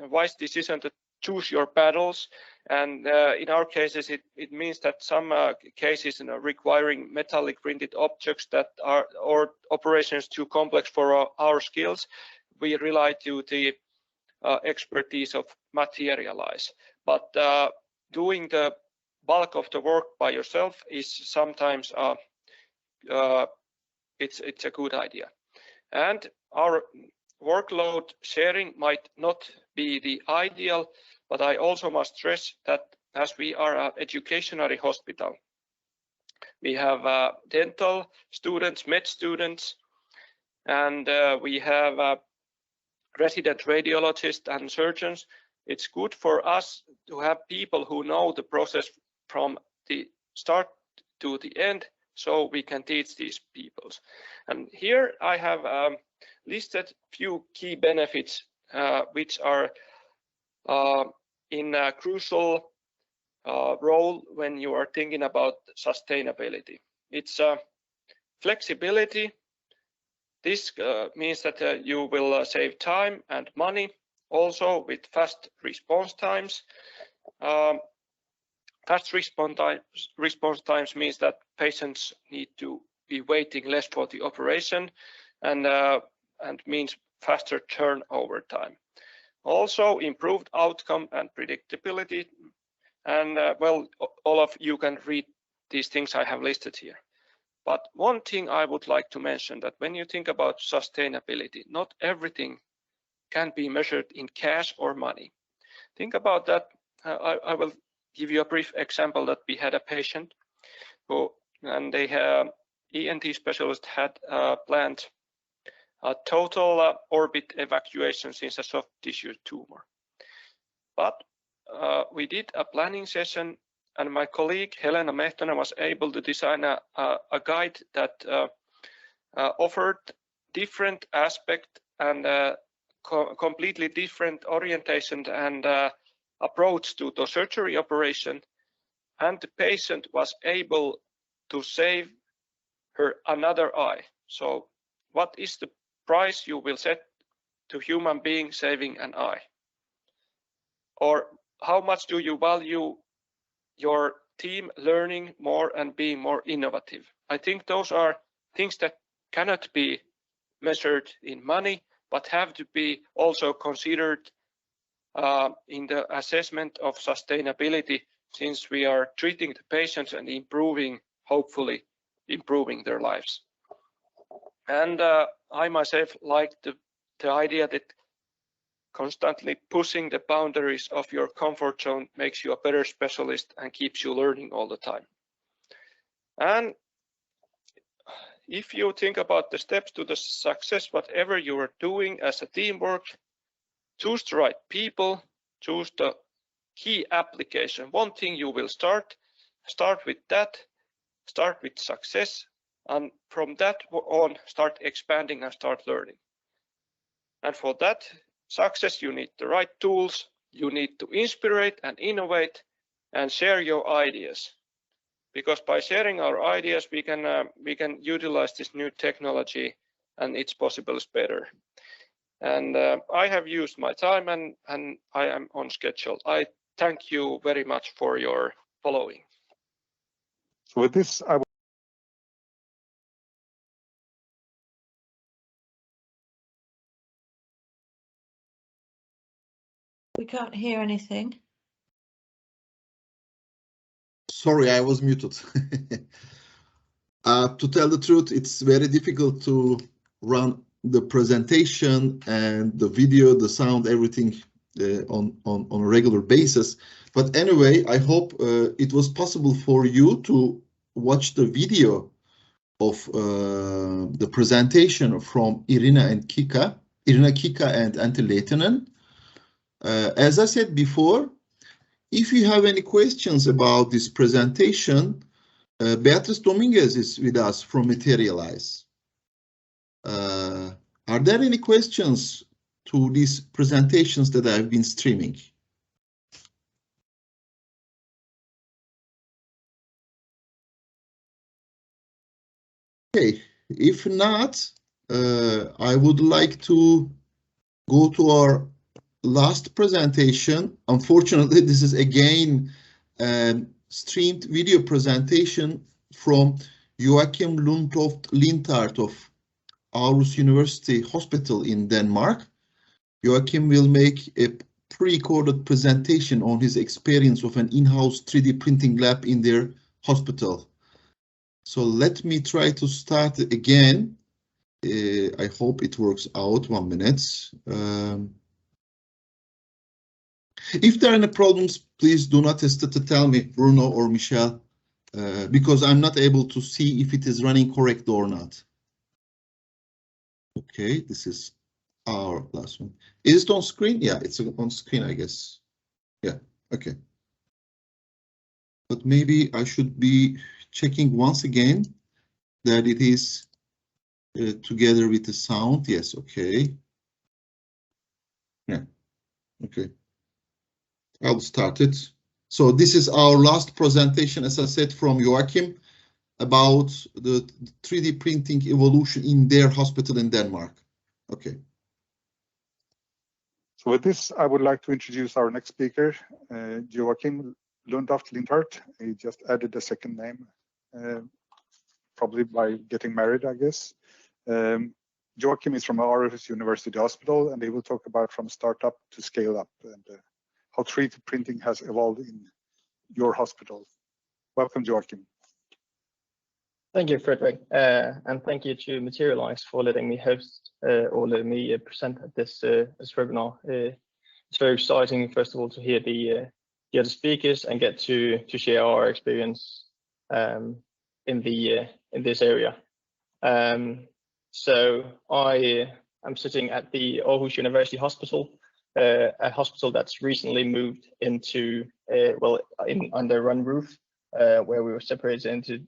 E: wise decision to choose your battles, and in our cases it means that some cases requiring metallic printed objects that are or operations too complex for our skills, we rely to the expertise of Materialise. But doing the bulk of the work by yourself is sometimes it's a good idea, and our workload sharing might not be the ideal, but I also must stress that as we are an educational hospital, we have dental students, med students, and we have resident radiologists and surgeons. It's good for us to have people who know the process from the start to the end, so we can teach these people. And here I have listed few key benefits which are in a crucial role when you are thinking about sustainability. It's flexibility. This means that you will save time and money, also with fast response times. Fast response times means that patients need to be waiting less for the operation, and means faster turnover time. Also improved outcome and predictability. And well, all of you can read these things I have listed here. But one thing I would like to mention, that when you think about sustainability, not everything can be measured in cash or money. Think about that. I will give you a brief example that we had a patient who, and they have ENT specialist had planned a total orbit evacuation since a soft tissue tumor. But we did a planning session, and my colleague Helena Mehtonen was able to design a guide that offered different aspects and completely different orientation and approach to the surgery operation, and the patient was able to save her another eye. So what is the price you will set to human being saving an eye? Or how much do you value your team learning more and being more innovative? I think those are things that cannot be measured in money, but have to be also considered in the assessment of sustainability, since we are treating the patients and improving, hopefully improving their lives. And I myself like the idea that constantly pushing the boundaries of your comfort zone makes you a better specialist and keeps you learning all the time. And if you think about the steps to the success, whatever you are doing as a teamwork, choose the right people, choose the key application. One thing you will start with that, start with success, and from that on start expanding and start learning. And for that success, you need the right tools, you need to inspire and innovate and share your ideas. Because by sharing our ideas, we can utilize this new technology and its possibles better. And I have used my time and I am on schedule. I thank you very much for your following.
F: So with this,
D: We can't hear anything.
A: Sorry, I was muted. To tell the truth, it's very difficult to run the presentation and the video, the sound, everything on a regular basis. But anyway, I hope it was possible for you to watch the video of the presentation from Irina Kiikka and Antti Lehtinen. As I said before, if you have any questions about this presentation, Beatriz Dominguez is with us from Materialise. Are there any questions to these presentations that I've been streaming? Okay, if not, I would like to go to our last presentation. Unfortunately, this is again streamed video presentation from Joakim Lindhardt of Aarhus University Hospital in Denmark. Joakim will make a pre-recorded presentation on his experience of an in-house 3D printing lab in their hospital. So let me try to start again. I hope it works out. 1 minute. If there are any problems, please do not hesitate to tell me, Bruno or Michel, because I'm not able to see if it is running correct or not. Okay, this is our last one. Is it on screen? Yeah, it's on screen, I guess. Yeah, okay. But maybe I should be checking once again that it is together with the sound. Yes, okay. Yeah, okay. I'll start it. So this is our last presentation, as I said, from Joakim about the 3D printing evolution in their hospital in Denmark. Okay.
F: so with this, I would like to introduce our next speaker, Joakim Lindhardt. He just added a second name, probably by getting married, I guess. Joakim is from Aarhus University Hospital, and he will talk about from startup to scale up and how 3D printing has evolved in your hospital. Welcome, Joakim.
G: Thank you, Frederick, and thank you to Materialise for letting me host or letting me present at this webinar. It's very exciting, first of all, to hear the other speakers and get to share our experience in this area. So I am sitting at the Aarhus University Hospital, a hospital that's recently moved into under one roof, where we were separated into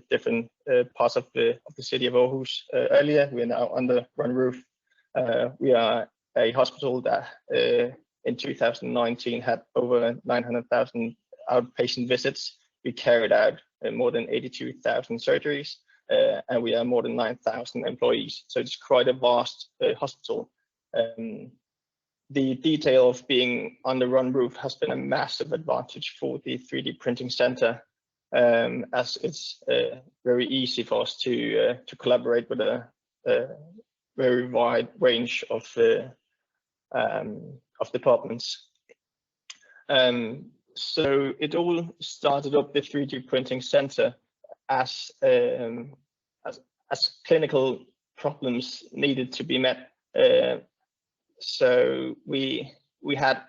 G: different parts of the city of Aarhus earlier. We are now under one roof. We are a hospital that in 2019 had over 900,000 outpatient visits. We carried out more than 82,000 surgeries, and we are more than 9,000 employees. So it's quite a vast hospital. The detail of being under one roof has been a massive advantage for the 3D printing center. as it's very easy for us to collaborate with a very wide range of departments. So it all started up the 3D printing center as clinical problems needed to be met. So we had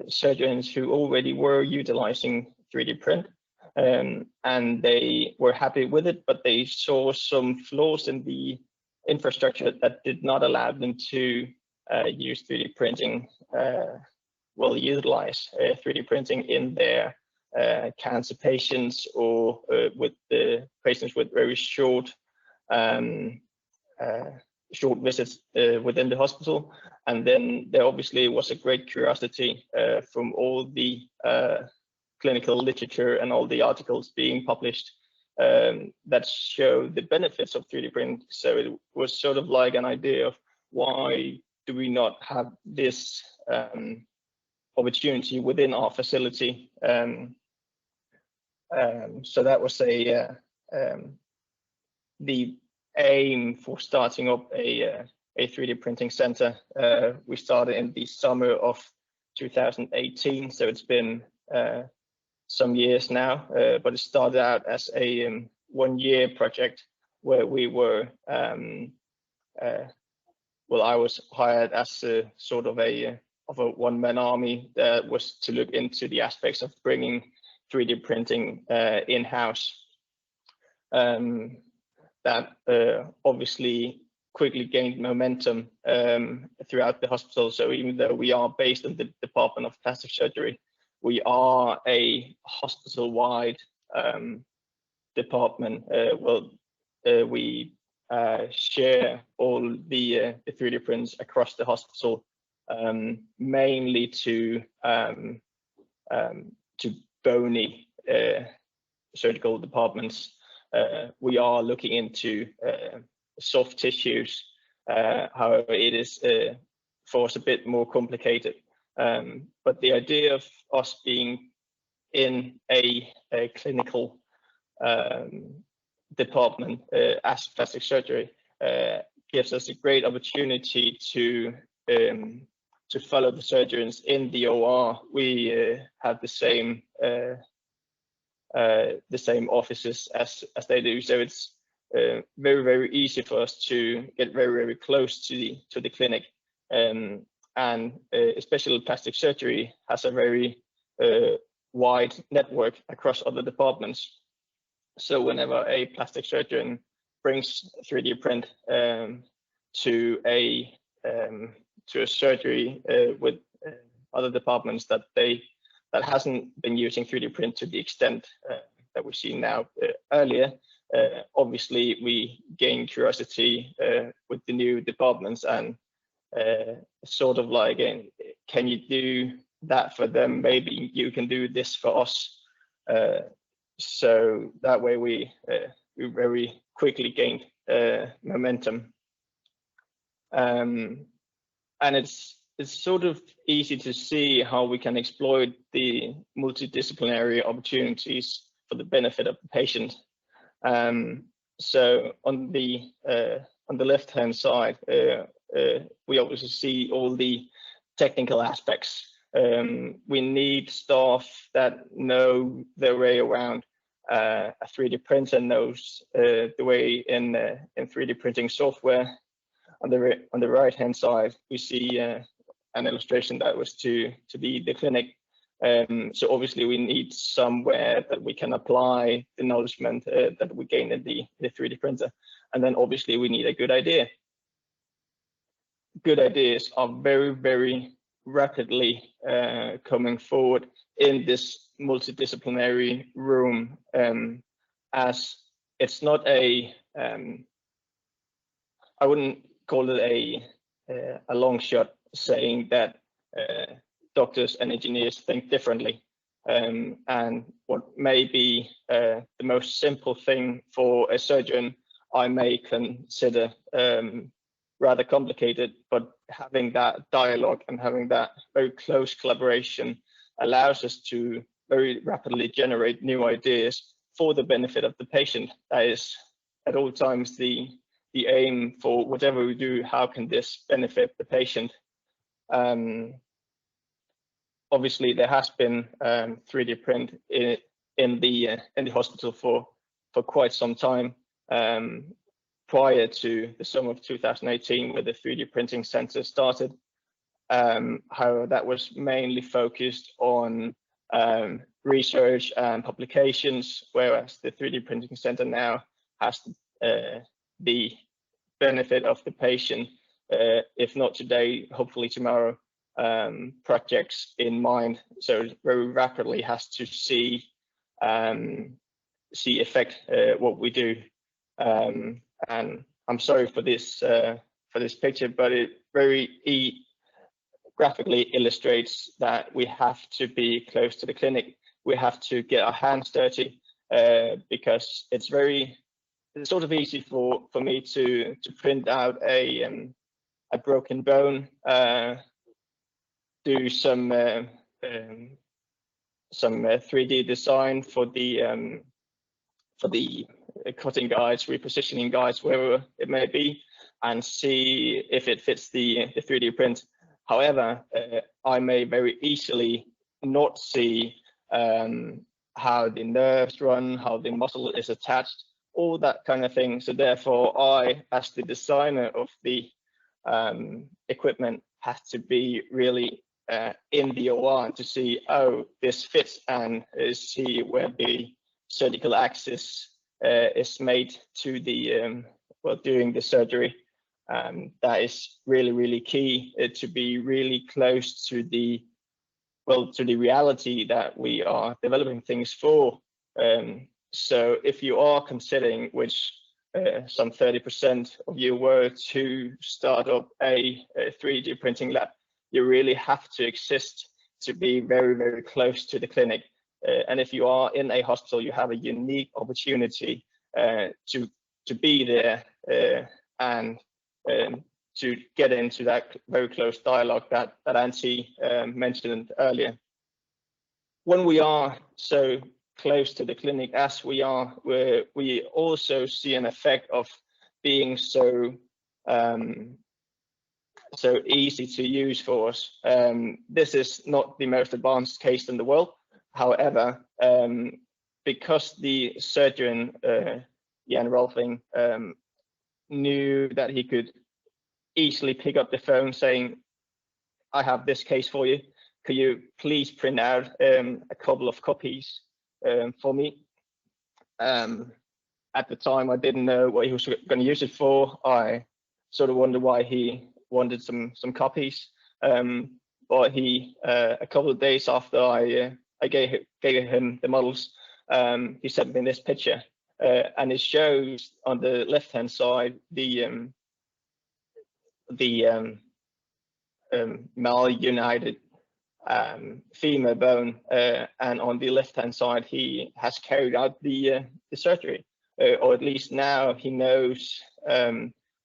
G: surgeons who already were utilizing 3D print, and they were happy with it, but they saw some flaws in the infrastructure that did not allow them to use 3D printing, utilize 3D printing in their cancer patients or with the patients with very short visits within the hospital. And then there obviously was a great curiosity from all the clinical literature and all the articles being published that show the benefits of 3D print. So it was sort of like an idea of why do we not have this opportunity within our facility. So that was the aim for starting up a 3D printing center. We started in the summer of 2018, so it's been some years now, but it started out as a 1-year project where we were, I was hired as a sort of a one-man army that was to look into the aspects of bringing 3D printing in-house. That obviously quickly gained momentum throughout the hospital. So even though we are based in the Department of Plastic Surgery, we are a hospital-wide department. We share all the 3D prints across the hospital, mainly to bony surgical departments. We are looking into soft tissues. However, it is for us a bit more complicated. But the idea of us being in a clinical department as plastic surgery gives us a great opportunity to follow the surgeons in the OR. We have the same offices as they do, so it's very easy for us to get very close to the clinic, and especially plastic surgery has a very wide network across other departments. So whenever a plastic surgeon brings 3D print to a surgery with other departments that hasn't been using 3D print to the extent that we've seen now earlier, obviously we gain curiosity with the new departments and sort of like, can you do that for them? Maybe you can do this for us. So that way we very quickly gained momentum, and it's sort of easy to see how we can exploit the multidisciplinary opportunities for the benefit of the patient. So on the left-hand side, we obviously see all the technical aspects. We need staff that know their way around a 3D printer, knows the way in 3D printing software. On the right-hand side, we see an illustration that was to be the clinic. So obviously we need somewhere that we can apply the knowledge that we gain in the 3D printer. And then obviously we need a good idea. Good ideas are very rapidly coming forward in this multidisciplinary room, as it's not I wouldn't call it a long shot saying that doctors and engineers think differently, and what may be the most simple thing for a surgeon I may consider rather complicated, but having that dialogue and having that very close collaboration allows us to very rapidly generate new ideas for the benefit of the patient. That is at all times the aim for whatever we do. How can this benefit the patient? Obviously, there has been 3D print in the hospital for quite some time, prior to the summer of 2018, where the 3D printing center started. However, that was mainly focused on research and publications, whereas the 3D printing center now has the benefit of the patient, if not today, hopefully tomorrow, projects in mind. So very rapidly has to see effect what we do. And I'm sorry for this picture, but it very graphically illustrates that we have to be close to the clinic. We have to get our hands dirty, because it's sort of easy for me to print out a broken bone, do some 3D design for the cutting guides, repositioning guides, wherever it may be, and see if it fits the 3D print. However, I may very easily not see how the nerves run, how the muscle is attached, all that kind of thing. So therefore, I, as the designer of the equipment, have to be really in the OR to see, oh, this fits, and see where the surgical axis is made to the during the surgery. That is really key, to be really close to the reality that we are developing things for. So if you are considering, which some 30% of you were, to start up a 3D printing lab, you really have to exist to be very close to the clinic. And if you are in a hospital, you have a unique opportunity to be there and to get into that very close dialogue that Antti mentioned earlier. When we are so close to the clinic as we are, we also see an effect of being so easy to use for us. This is not the most advanced case in the world. However, because the surgeon, Jan Rolfing, knew that he could easily pick up the phone saying, I have this case for you. Could you please print out a couple of copies for me? At the time, I didn't know what he was going to use it for. I sort of wondered why he wanted some copies. But he, a couple of days after I gave him the models, he sent me this picture, and it shows on the left-hand side the malunited femur bone, and on the left-hand side he has carried out the surgery, or at least now he knows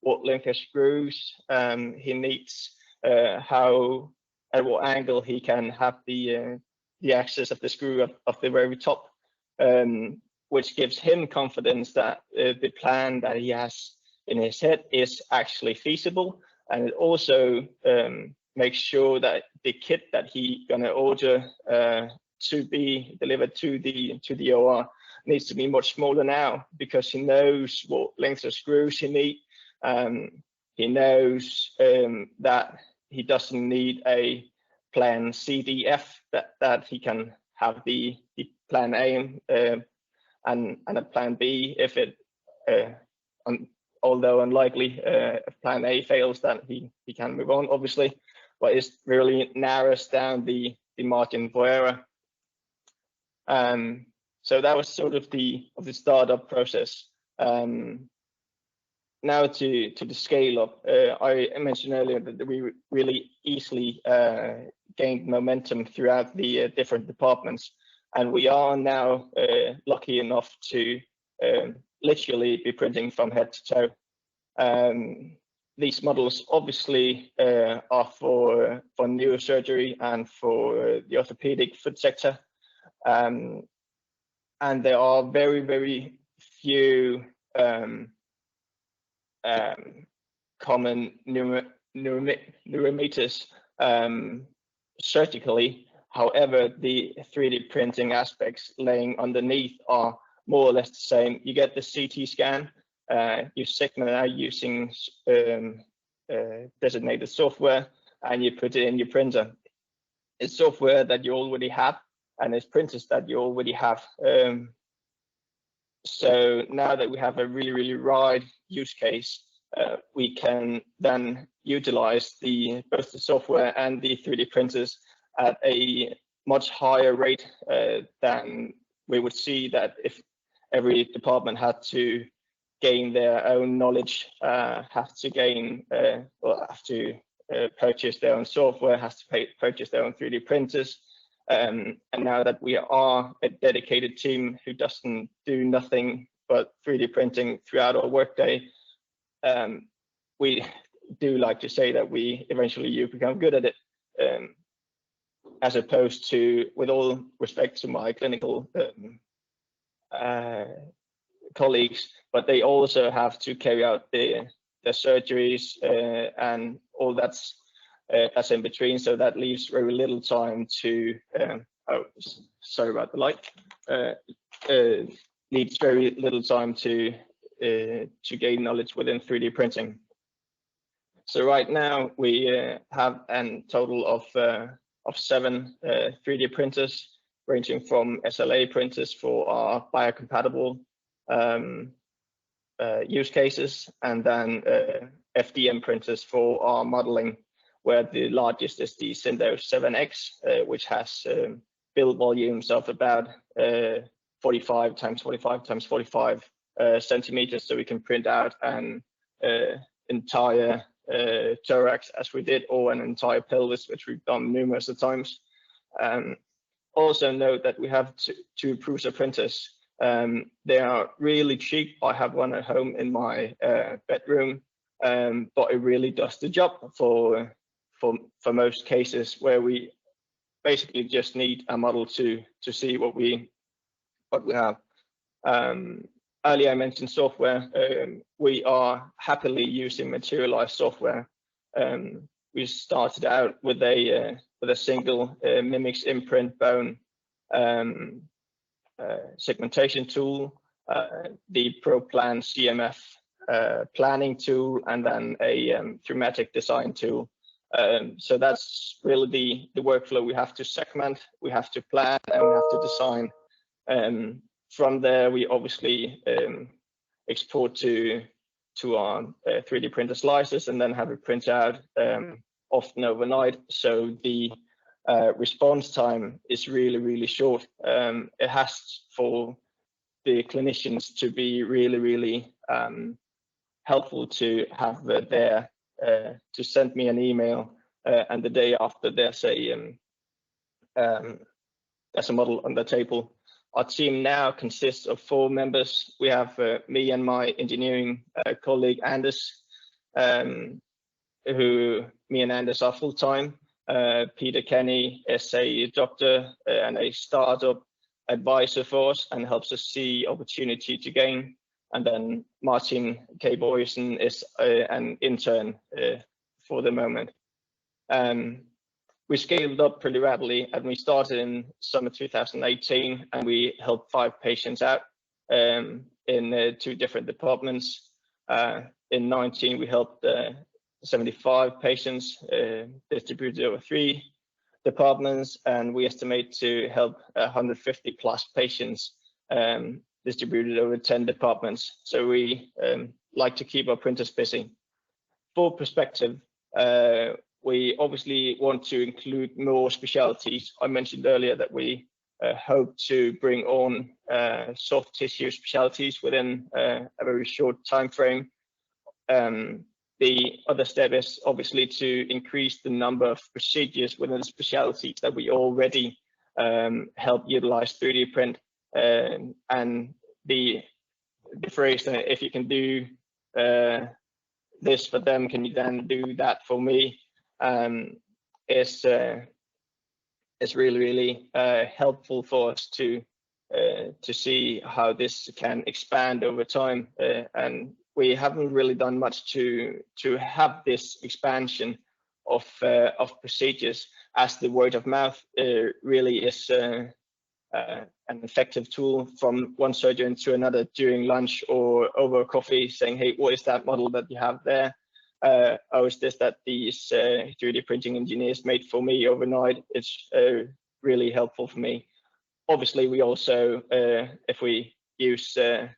G: what length of screws he needs, how, at what angle he can have the axis of the screw of the very top, which gives him confidence that the plan that he has in his head is actually feasible. And it also makes sure that the kit that he's gonna order to be delivered to the OR needs to be much smaller now, because he knows what length of screws he needs. He knows that he doesn't need a plan CDF, that he can have the plan A and a plan B if it, although unlikely, if plan A fails, that he can move on, obviously, but it really narrows down the margin for error. So that was sort of the startup process. Now to the scale up, I mentioned earlier that we really easily gained momentum throughout the different departments, and we are now lucky enough to literally be printing from head to toe. These models obviously are for neurosurgery and for the orthopedic foot sector, And there are very, very few common neurometers surgically. However, the 3D printing aspects laying underneath are more or less the same. You get the CT scan, you segment out using designated software, and you put it in your printer. It's software that you already have, and it's printers that you already have. So now that we have a really, really wide use case, we can then utilize both the software and the 3D printers at a much higher rate than we would see that if every department had to gain their own knowledge, have to gain or have to purchase their own software, has to purchase their own 3D printers. And now that we are a dedicated team who doesn't do nothing but 3D printing throughout our workday, we do like to say that you become good at it, as opposed to, with all respect to my clinical colleagues, but they also have to carry out the surgeries and all that's in between. So that leaves very little time to sorry about the light. Needs very little time to gain knowledge within 3D printing. So right now we have a total of 7 3D printers, ranging from SLA printers for our biocompatible use cases, and then FDM printers for our modeling, where the largest is the Syndos 7X, which has build volumes of about 45 times 45 times 45 centimeters, so we can print out an entire thorax, as we did, or an entire pelvis, which we've done numerous of times. Also note that we have two Prusa printers. They are really cheap. I have one at home in my bedroom, but it really does the job for most cases where we basically just need a model to see what we have. Earlier I mentioned software. We are happily using Materialise software. We started out with a single mimics imprint bone segmentation tool, the ProPlan CMF planning tool, and then a thematic design tool. So that's really the workflow. We have to segment, we have to plan, and we have to design. From there, we obviously export to our 3D printer slices, and then have it print out often overnight. So the response time is really, really short. It has, for the clinicians, to be really, really helpful to have there to send me an email, and the day after there's a model on the table. Our team now consists of 4 members. We have me and my engineering colleague Anders, who me and Anders are full-time. Peter Kenny is a doctor and a startup advisor for us and helps us see opportunity to gain. And then Martin K. Boysen is an intern for the moment. We scaled up pretty rapidly, and we started in summer 2018, and we helped 5 patients out in 2 different departments. In 19, we helped 75 patients distributed over 3 departments, and we estimate to help 150 plus patients distributed over 10 departments. So we like to keep our printers busy. For perspective, we obviously want to include more specialties. I mentioned earlier that we hope to bring on soft tissue specialties within a very short time frame. The other step is obviously to increase the number of procedures within the specialties that we already help utilize 3D print. And the phrase, if you can do this for them, can you then do that for me? Is it's really helpful for us to see how this can expand over time, and we haven't really done much to have this expansion of procedures, as the word of mouth really is an effective tool from one surgeon to another during lunch or over coffee, saying, hey, what is that model that you have there? Oh, is this that these 3D printing engineers made for me overnight? It's really helpful for me. Obviously, we also, if we use the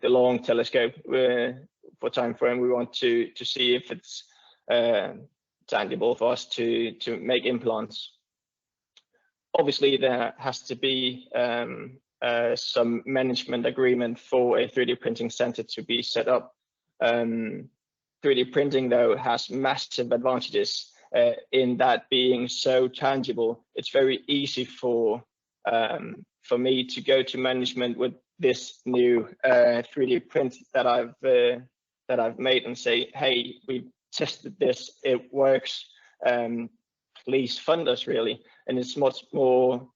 G: long telescope for time frame, we want to see if it's tangible for us to make implants. Obviously, there has to be some management agreement for a 3D printing center to be set up. 3D printing, though, has massive advantages in that being so tangible. It's very easy for me to go to management with this new 3D print that I've made and say, hey, we tested this, it works. Please fund us, really. And it's much more,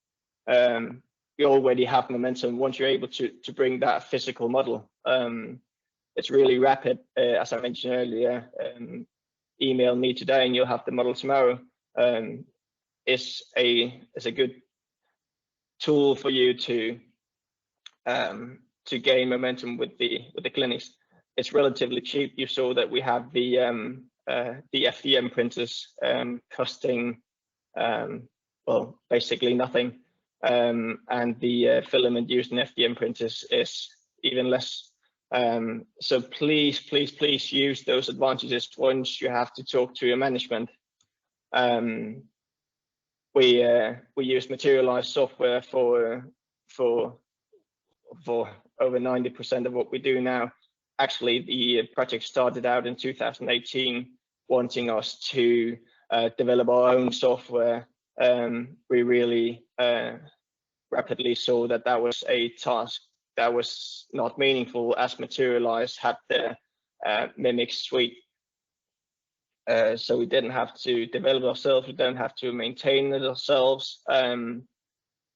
G: you already have momentum once you're able to bring that physical model. It's really rapid, as I mentioned earlier. Email me today and you'll have the model tomorrow. It's a good tool for you to gain momentum with the clinics. It's relatively cheap. You saw that we have the FDM printers costing well, basically nothing, and the filament used in FDM printers is even less. So please use those advantages once you have to talk to your management. We use Materialise software for over 90% of what we do now. Actually, the project started out in 2018, wanting us to develop our own software. We really rapidly saw that that was a task that was not meaningful, as Materialise had the Mimic suite. So we didn't have to develop ourselves, we don't have to maintain it ourselves.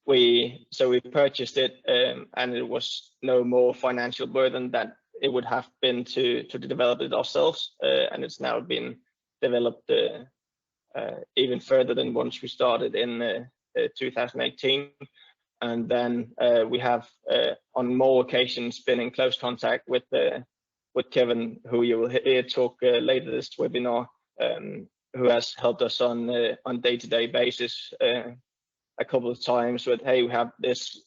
G: We purchased it, and it was no more financial burden than it would have been to develop it ourselves, and it's now been developed even further than once we started in 2018. And then we have on more occasions been in close contact with Kevin, who you will hear talk later this webinar, who has helped us on day-to-day basis a couple of times with, hey, we have this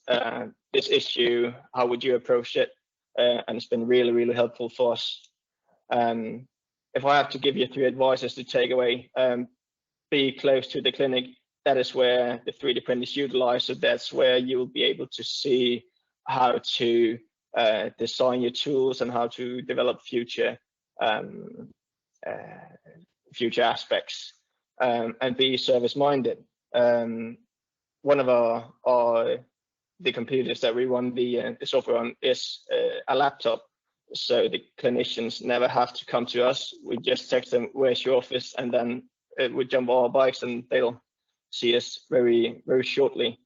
G: issue, how would you approach it? And it's been really helpful for us. If I have to give you 3 advices to take away, be close to the clinic. That is where the 3D print is utilized. So that's where you will be able to see how to design your tools and how to develop future aspects, and be service-minded. One of the computers that we run the software on is a laptop, so the clinicians never have to come to us. We just text them, where's your office, and then we jump on our bikes and they'll see us very shortly.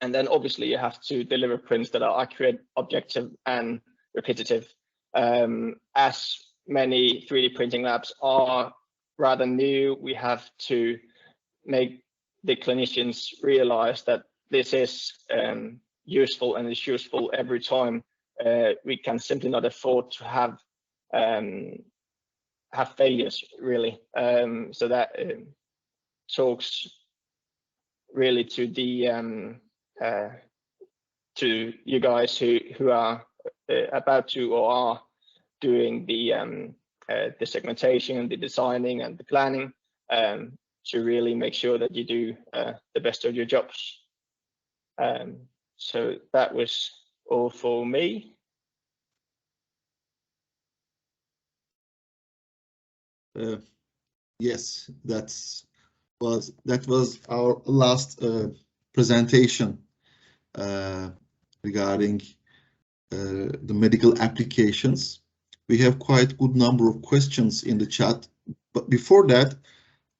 G: And then obviously you have to deliver prints that are accurate, objective, and repetitive. As many 3D printing labs are rather new, we have to make the clinicians realize that this is useful, and it's useful every time. We can simply not afford to have failures, really. So that talks really to the to you guys who are about to or are doing the segmentation and the designing and the planning, to really make sure that you do the best of your jobs. So that was all for me.
A: Yes, that was our last presentation regarding the medical applications. We have quite a good number of questions in the chat, but before that,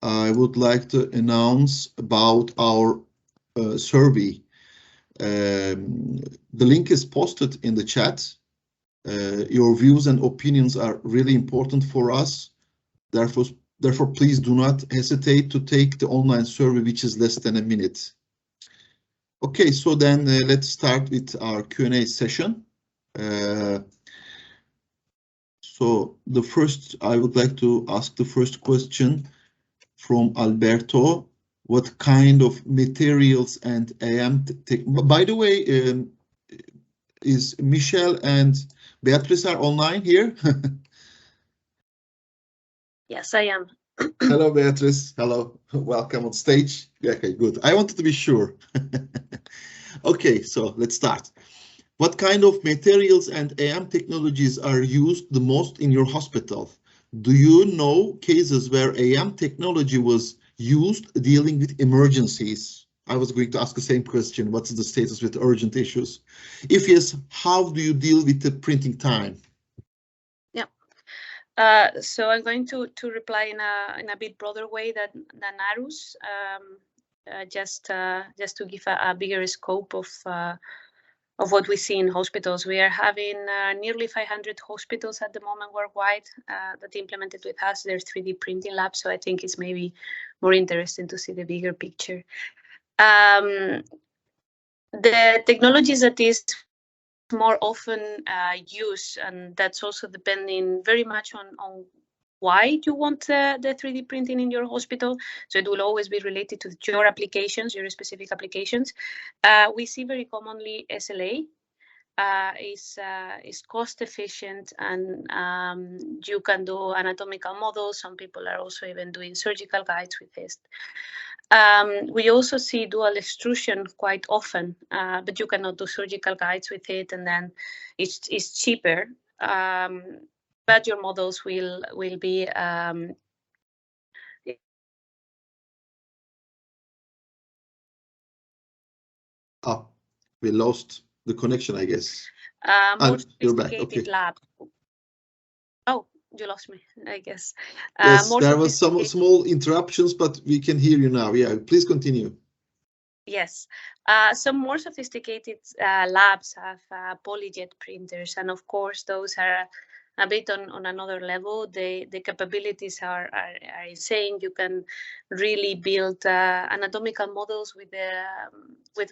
A: I would like to announce about our survey. The link is posted in the chat. Your views and opinions are really important for us. Therefore, please do not hesitate to take the online survey, which is less than a minute. Okay, so then let's start with our Q&A session. So I would like to ask the first question from Alberto. What kind of materials and AM by the way, is Michel and Beatriz are online here?
D: Yes, I am.
A: Hello, Beatriz. Hello, welcome on stage. Okay, good. I wanted to be sure. Okay, so let's start. What kind of materials and AM technologies are used the most in your hospital? Do you know cases where AM technology was used dealing with emergencies? I was going to ask the same question. What's the status with urgent issues? If yes, how do you deal with the printing time?
D: Yeah. So I'm going to reply in a bit broader way than Aarhus, just to give a bigger scope of what we see in hospitals. We are having nearly 500 hospitals at the moment worldwide that implemented with us their 3D printing lab. So I think it's maybe more interesting to see the bigger picture. The technologies that is more often used, and that's also depending very much on why you want the 3D printing in your hospital. So it will always be related to your applications, your specific applications. We see very commonly SLA is cost efficient, and you can do anatomical models. Some people are also even doing surgical guides with this. We also see dual extrusion quite often, but you cannot do surgical guides with it, and then it's cheaper. But your models will be
A: We lost the connection, I guess.
D: more
A: you're back. Okay.
D: lab. Oh, you lost me, I guess.
A: Yes, there was some small interruptions, but we can hear you now. Yeah, please continue.
D: Yes, some more sophisticated labs have polyjet printers, and of course those are a bit on another level. The capabilities are insane. You can really build anatomical models with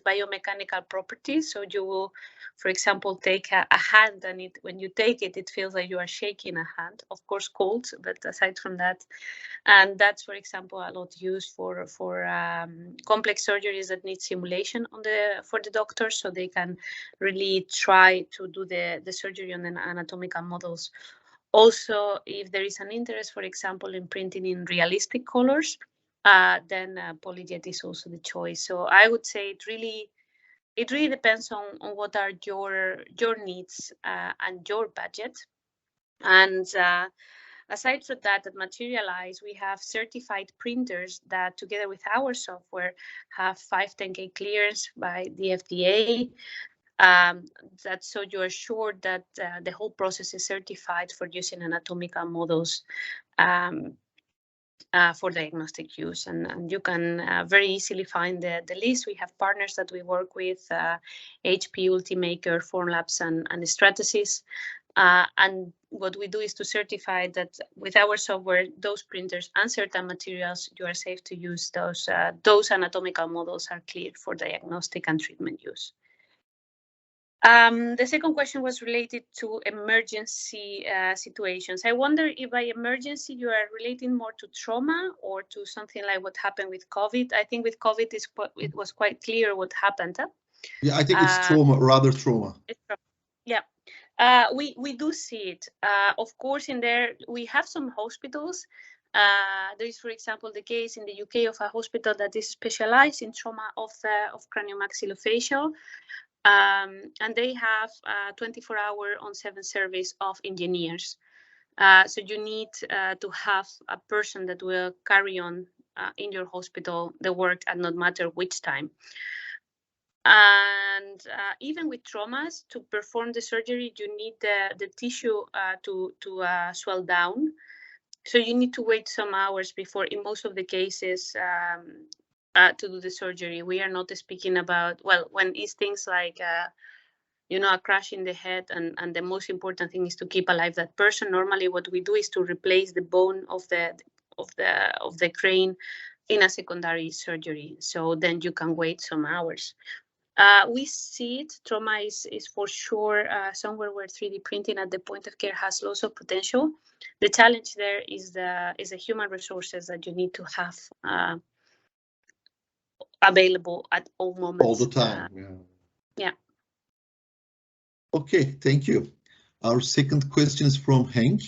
D: biomechanical properties. So you will, for example, take a hand, and when you take it, it feels like you are shaking a hand. Of course, cold, but aside from that, and that's, for example, a lot used for complex surgeries that need simulation for the doctors, so they can really try to do the surgery on the anatomical models. Also, if there is an interest, for example, in printing in realistic colors, then polyjet is also the choice. So I would say it really depends on what are your needs and your budget. And aside from that, at Materialise, we have certified printers that, together with our software, have 510K clearance by the FDA. That so you are sure that the whole process is certified for using anatomical models for diagnostic use, and you can very easily find the list. We have partners that we work with, HP, Ultimaker, Formlabs, and Stratasys. And what we do is to certify that with our software, those printers and certain materials, you are safe to use. Those anatomical models are cleared for diagnostic and treatment use. The second question was related to emergency situations. I wonder if by emergency you are relating more to trauma or to something like what happened with COVID. I think with COVID it was quite clear what happened. Huh?
A: Yeah, I think it's trauma, rather trauma.
D: Yeah. We do see it. Of course, in there we have some hospitals. There is, for example, the case in the UK of a hospital that is specialized in trauma of craniomaxillofacial, and they have 24-hour on-7 service of engineers. So you need to have a person that will carry on in your hospital the work, and not matter which time. And even with traumas, to perform the surgery, you need the tissue to swell down. So you need to wait some hours before, in most of the cases, to do the surgery. We are not speaking about, well, when it's things like, you know, a crash in the head, and the most important thing is to keep alive that person. Normally, what we do is to replace the bone of the crane in a secondary surgery. So then you can wait some hours. We see it. Trauma is for sure somewhere where 3D printing at the point of care has lots of potential. The challenge there is the human resources that you need to have available at all moments.
A: All the time.
D: Yeah.
A: Okay, thank you. Our second question is from Hank.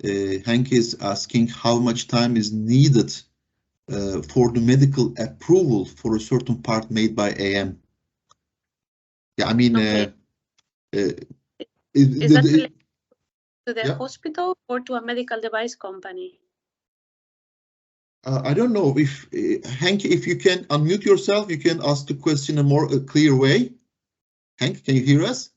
A: Hank is asking how much time is needed for the medical approval for a certain part made by AM. Yeah, I mean,
D: okay. Is that related to the hospital or to a medical device company?
A: I don't know if Hank, if you can unmute yourself, you can ask the question in a more clear way. Hank, can you hear us?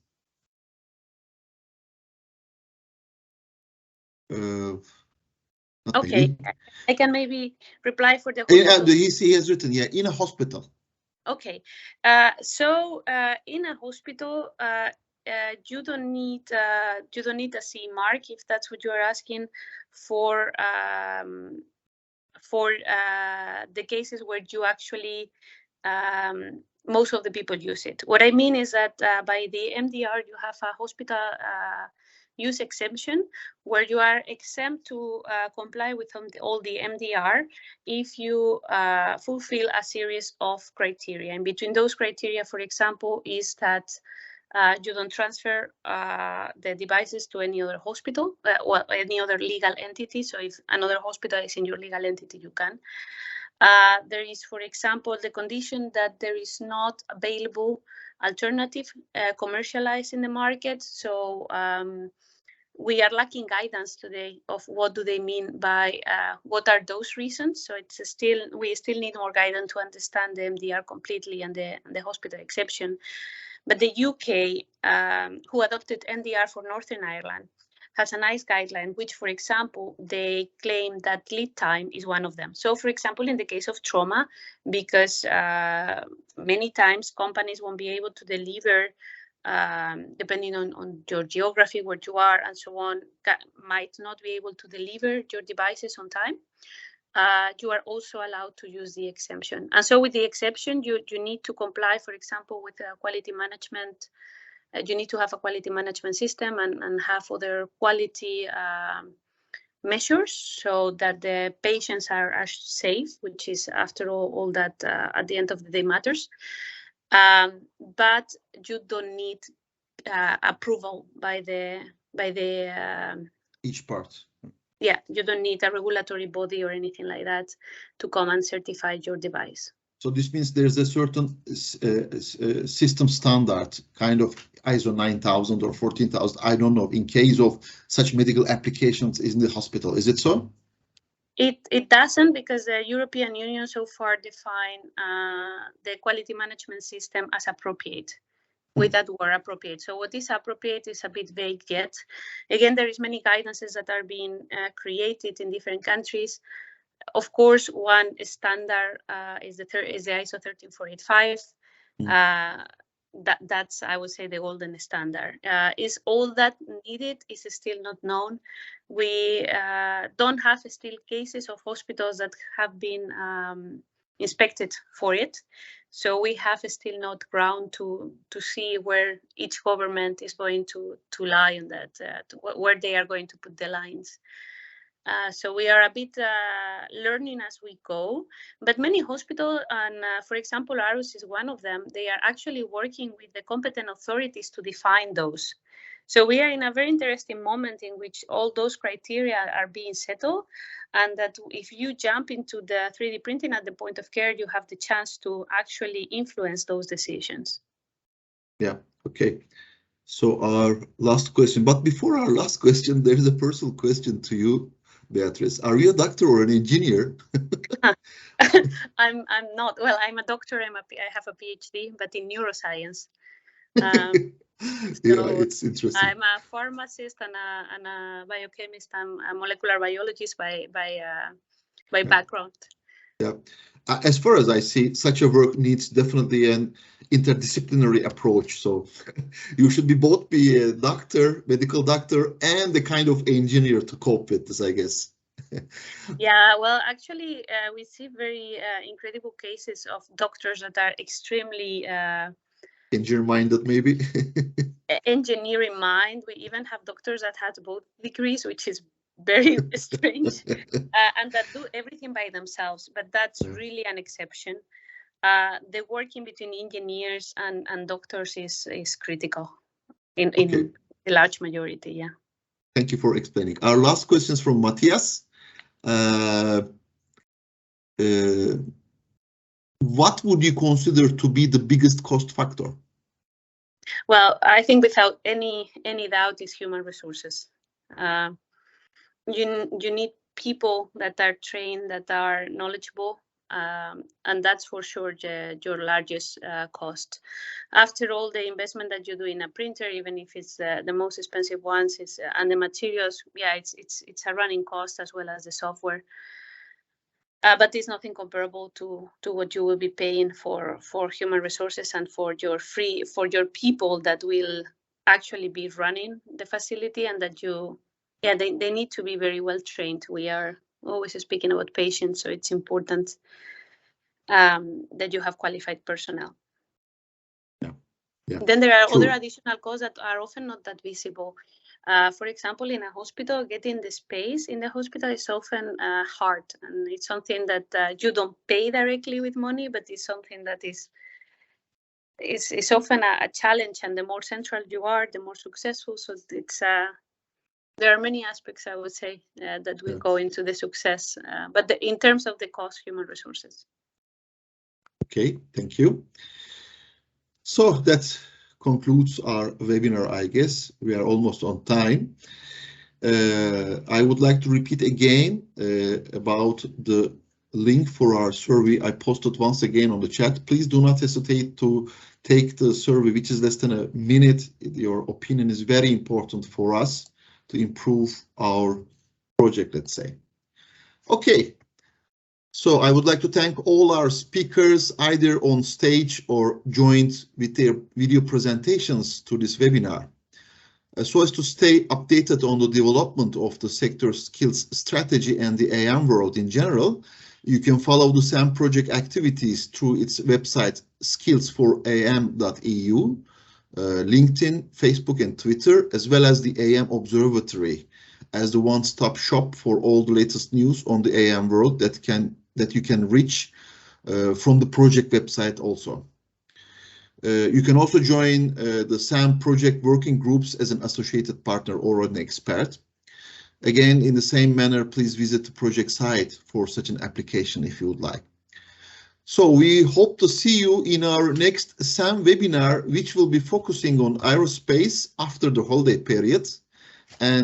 D: Okay, I can maybe reply for the hospital.
A: He has written, yeah, in a hospital.
D: Okay, so in a hospital, you don't need a CE mark if that's what you are asking for the cases where you actually most of the people use it. What I mean is that by the MDR you have a hospital use exemption where you are exempt to comply with all the MDR if you fulfill a series of criteria. And between those criteria, for example, is that you don't transfer the devices to any other hospital, well, any other legal entity. So if another hospital is in your legal entity, you can. There is, for example, the condition that there is not available alternative commercialized in the market. So we are lacking guidance today of what do they mean by what are those reasons. So it's we still need more guidance to understand the MDR completely and the hospital exception. But the UK, who adopted MDR for Northern Ireland, has a nice guideline, which, for example, they claim that lead time is one of them. So, for example, in the case of trauma, because many times companies won't be able to deliver, depending on your geography, where you are, and so on, might not be able to deliver your devices on time. You are also allowed to use the exemption. And so with the exception, you need to comply, for example, with quality management. You need to have a quality management system and have other quality measures so that the patients are safe, which is, after all that at the end of the day matters. But you don't need approval by the
A: each part.
D: Yeah, you don't need a regulatory body or anything like that to come and certify your device.
A: So this means there's a certain system standard, kind of ISO 9000 or 14000, I don't know, in case of such medical applications in the hospital. Is it so?
D: It doesn't, because the European Union so far defined the quality management system as appropriate. With that word, appropriate. So what is appropriate is a bit vague yet. Again, there is many guidances that are being created in different countries. Of course, one standard is the ISO 13485. That's, I would say, the golden standard. Is all that needed? Is still not known. We don't have still cases of hospitals that have been inspected for it. So we have still not ground to see where each government is going to lie on that, where they are going to put the lines. So we are a bit learning as we go, but many hospitals, and for example, Aarhus is one of them, they are actually working with the competent authorities to define those. So we are in a very interesting moment in which all those criteria are being settled, and that if you jump into the 3D printing at the point of care, you have the chance to actually influence those decisions.
A: Yeah, okay. So our last question, but before our last question, there is a personal question to you, Beatriz. Are you a doctor or an engineer?
D: I'm not. Well, I'm a doctor. I have a PhD, but in neuroscience.
A: Yeah, it's interesting.
D: I'm a pharmacist and a biochemist. I'm a molecular biologist by background.
A: Yeah, as far as I see, such a work needs definitely an interdisciplinary approach. So you should both be a doctor, medical doctor, and the kind of engineer to cope with this, I guess.
D: Yeah, well, actually, we see very incredible cases of doctors that are extremely
A: engineer-minded, maybe.
D: engineering mind. We even have doctors that have both degrees, which is very strange, and that do everything by themselves. But that's really an exception. The working between engineers and doctors is critical in the large majority. Yeah.
A: Thank you for explaining. Our last question is from Matthias. What would you consider to be the biggest cost factor?
D: Well, I think without any doubt is human resources. You need people that are trained, that are knowledgeable, and that's for sure your largest cost. After all, the investment that you do in a printer, even if it's the most expensive ones, and the materials, yeah, it's a running cost as well as the software. But it's nothing comparable to what you will be paying for human resources and for your people that will actually be running the facility, and that they need to be very well trained. We are always speaking about patients, so it's important that you have qualified personnel. Yeah. Then there are other additional costs that are often not that visible. For example, in a hospital, getting the space in the hospital is often hard, and it's something that you don't pay directly with money, but it's something that is often a challenge. And the more central you are, the more successful. So it's there are many aspects, I would say, that will go into the success. But in terms of the cost, human resources.
A: Okay, thank you. So that concludes our webinar, I guess. We are almost on time. I would like to repeat again about the link for our survey. I posted once again on the chat. Please do not hesitate to take the survey, which is less than a minute. Your opinion is very important for us to improve our project, let's say. Okay. So I would like to thank all our speakers, either on stage or joined with their video presentations to this webinar. So as to stay updated on the development of the sector skills strategy and the AM world in general, you can follow the SAM project activities through its website skillsforam.eu, LinkedIn, Facebook and Twitter, as well as the AM Observatory as the one-stop shop for all the latest news on the AM world that you can reach from the project website also. You can also join the SAM project working groups as an associated partner or an expert. Again, in the same manner, please visit the project site for such an application if you would like. So we hope to see you in our next SAM webinar, which will be focusing on aerospace after the holiday period. And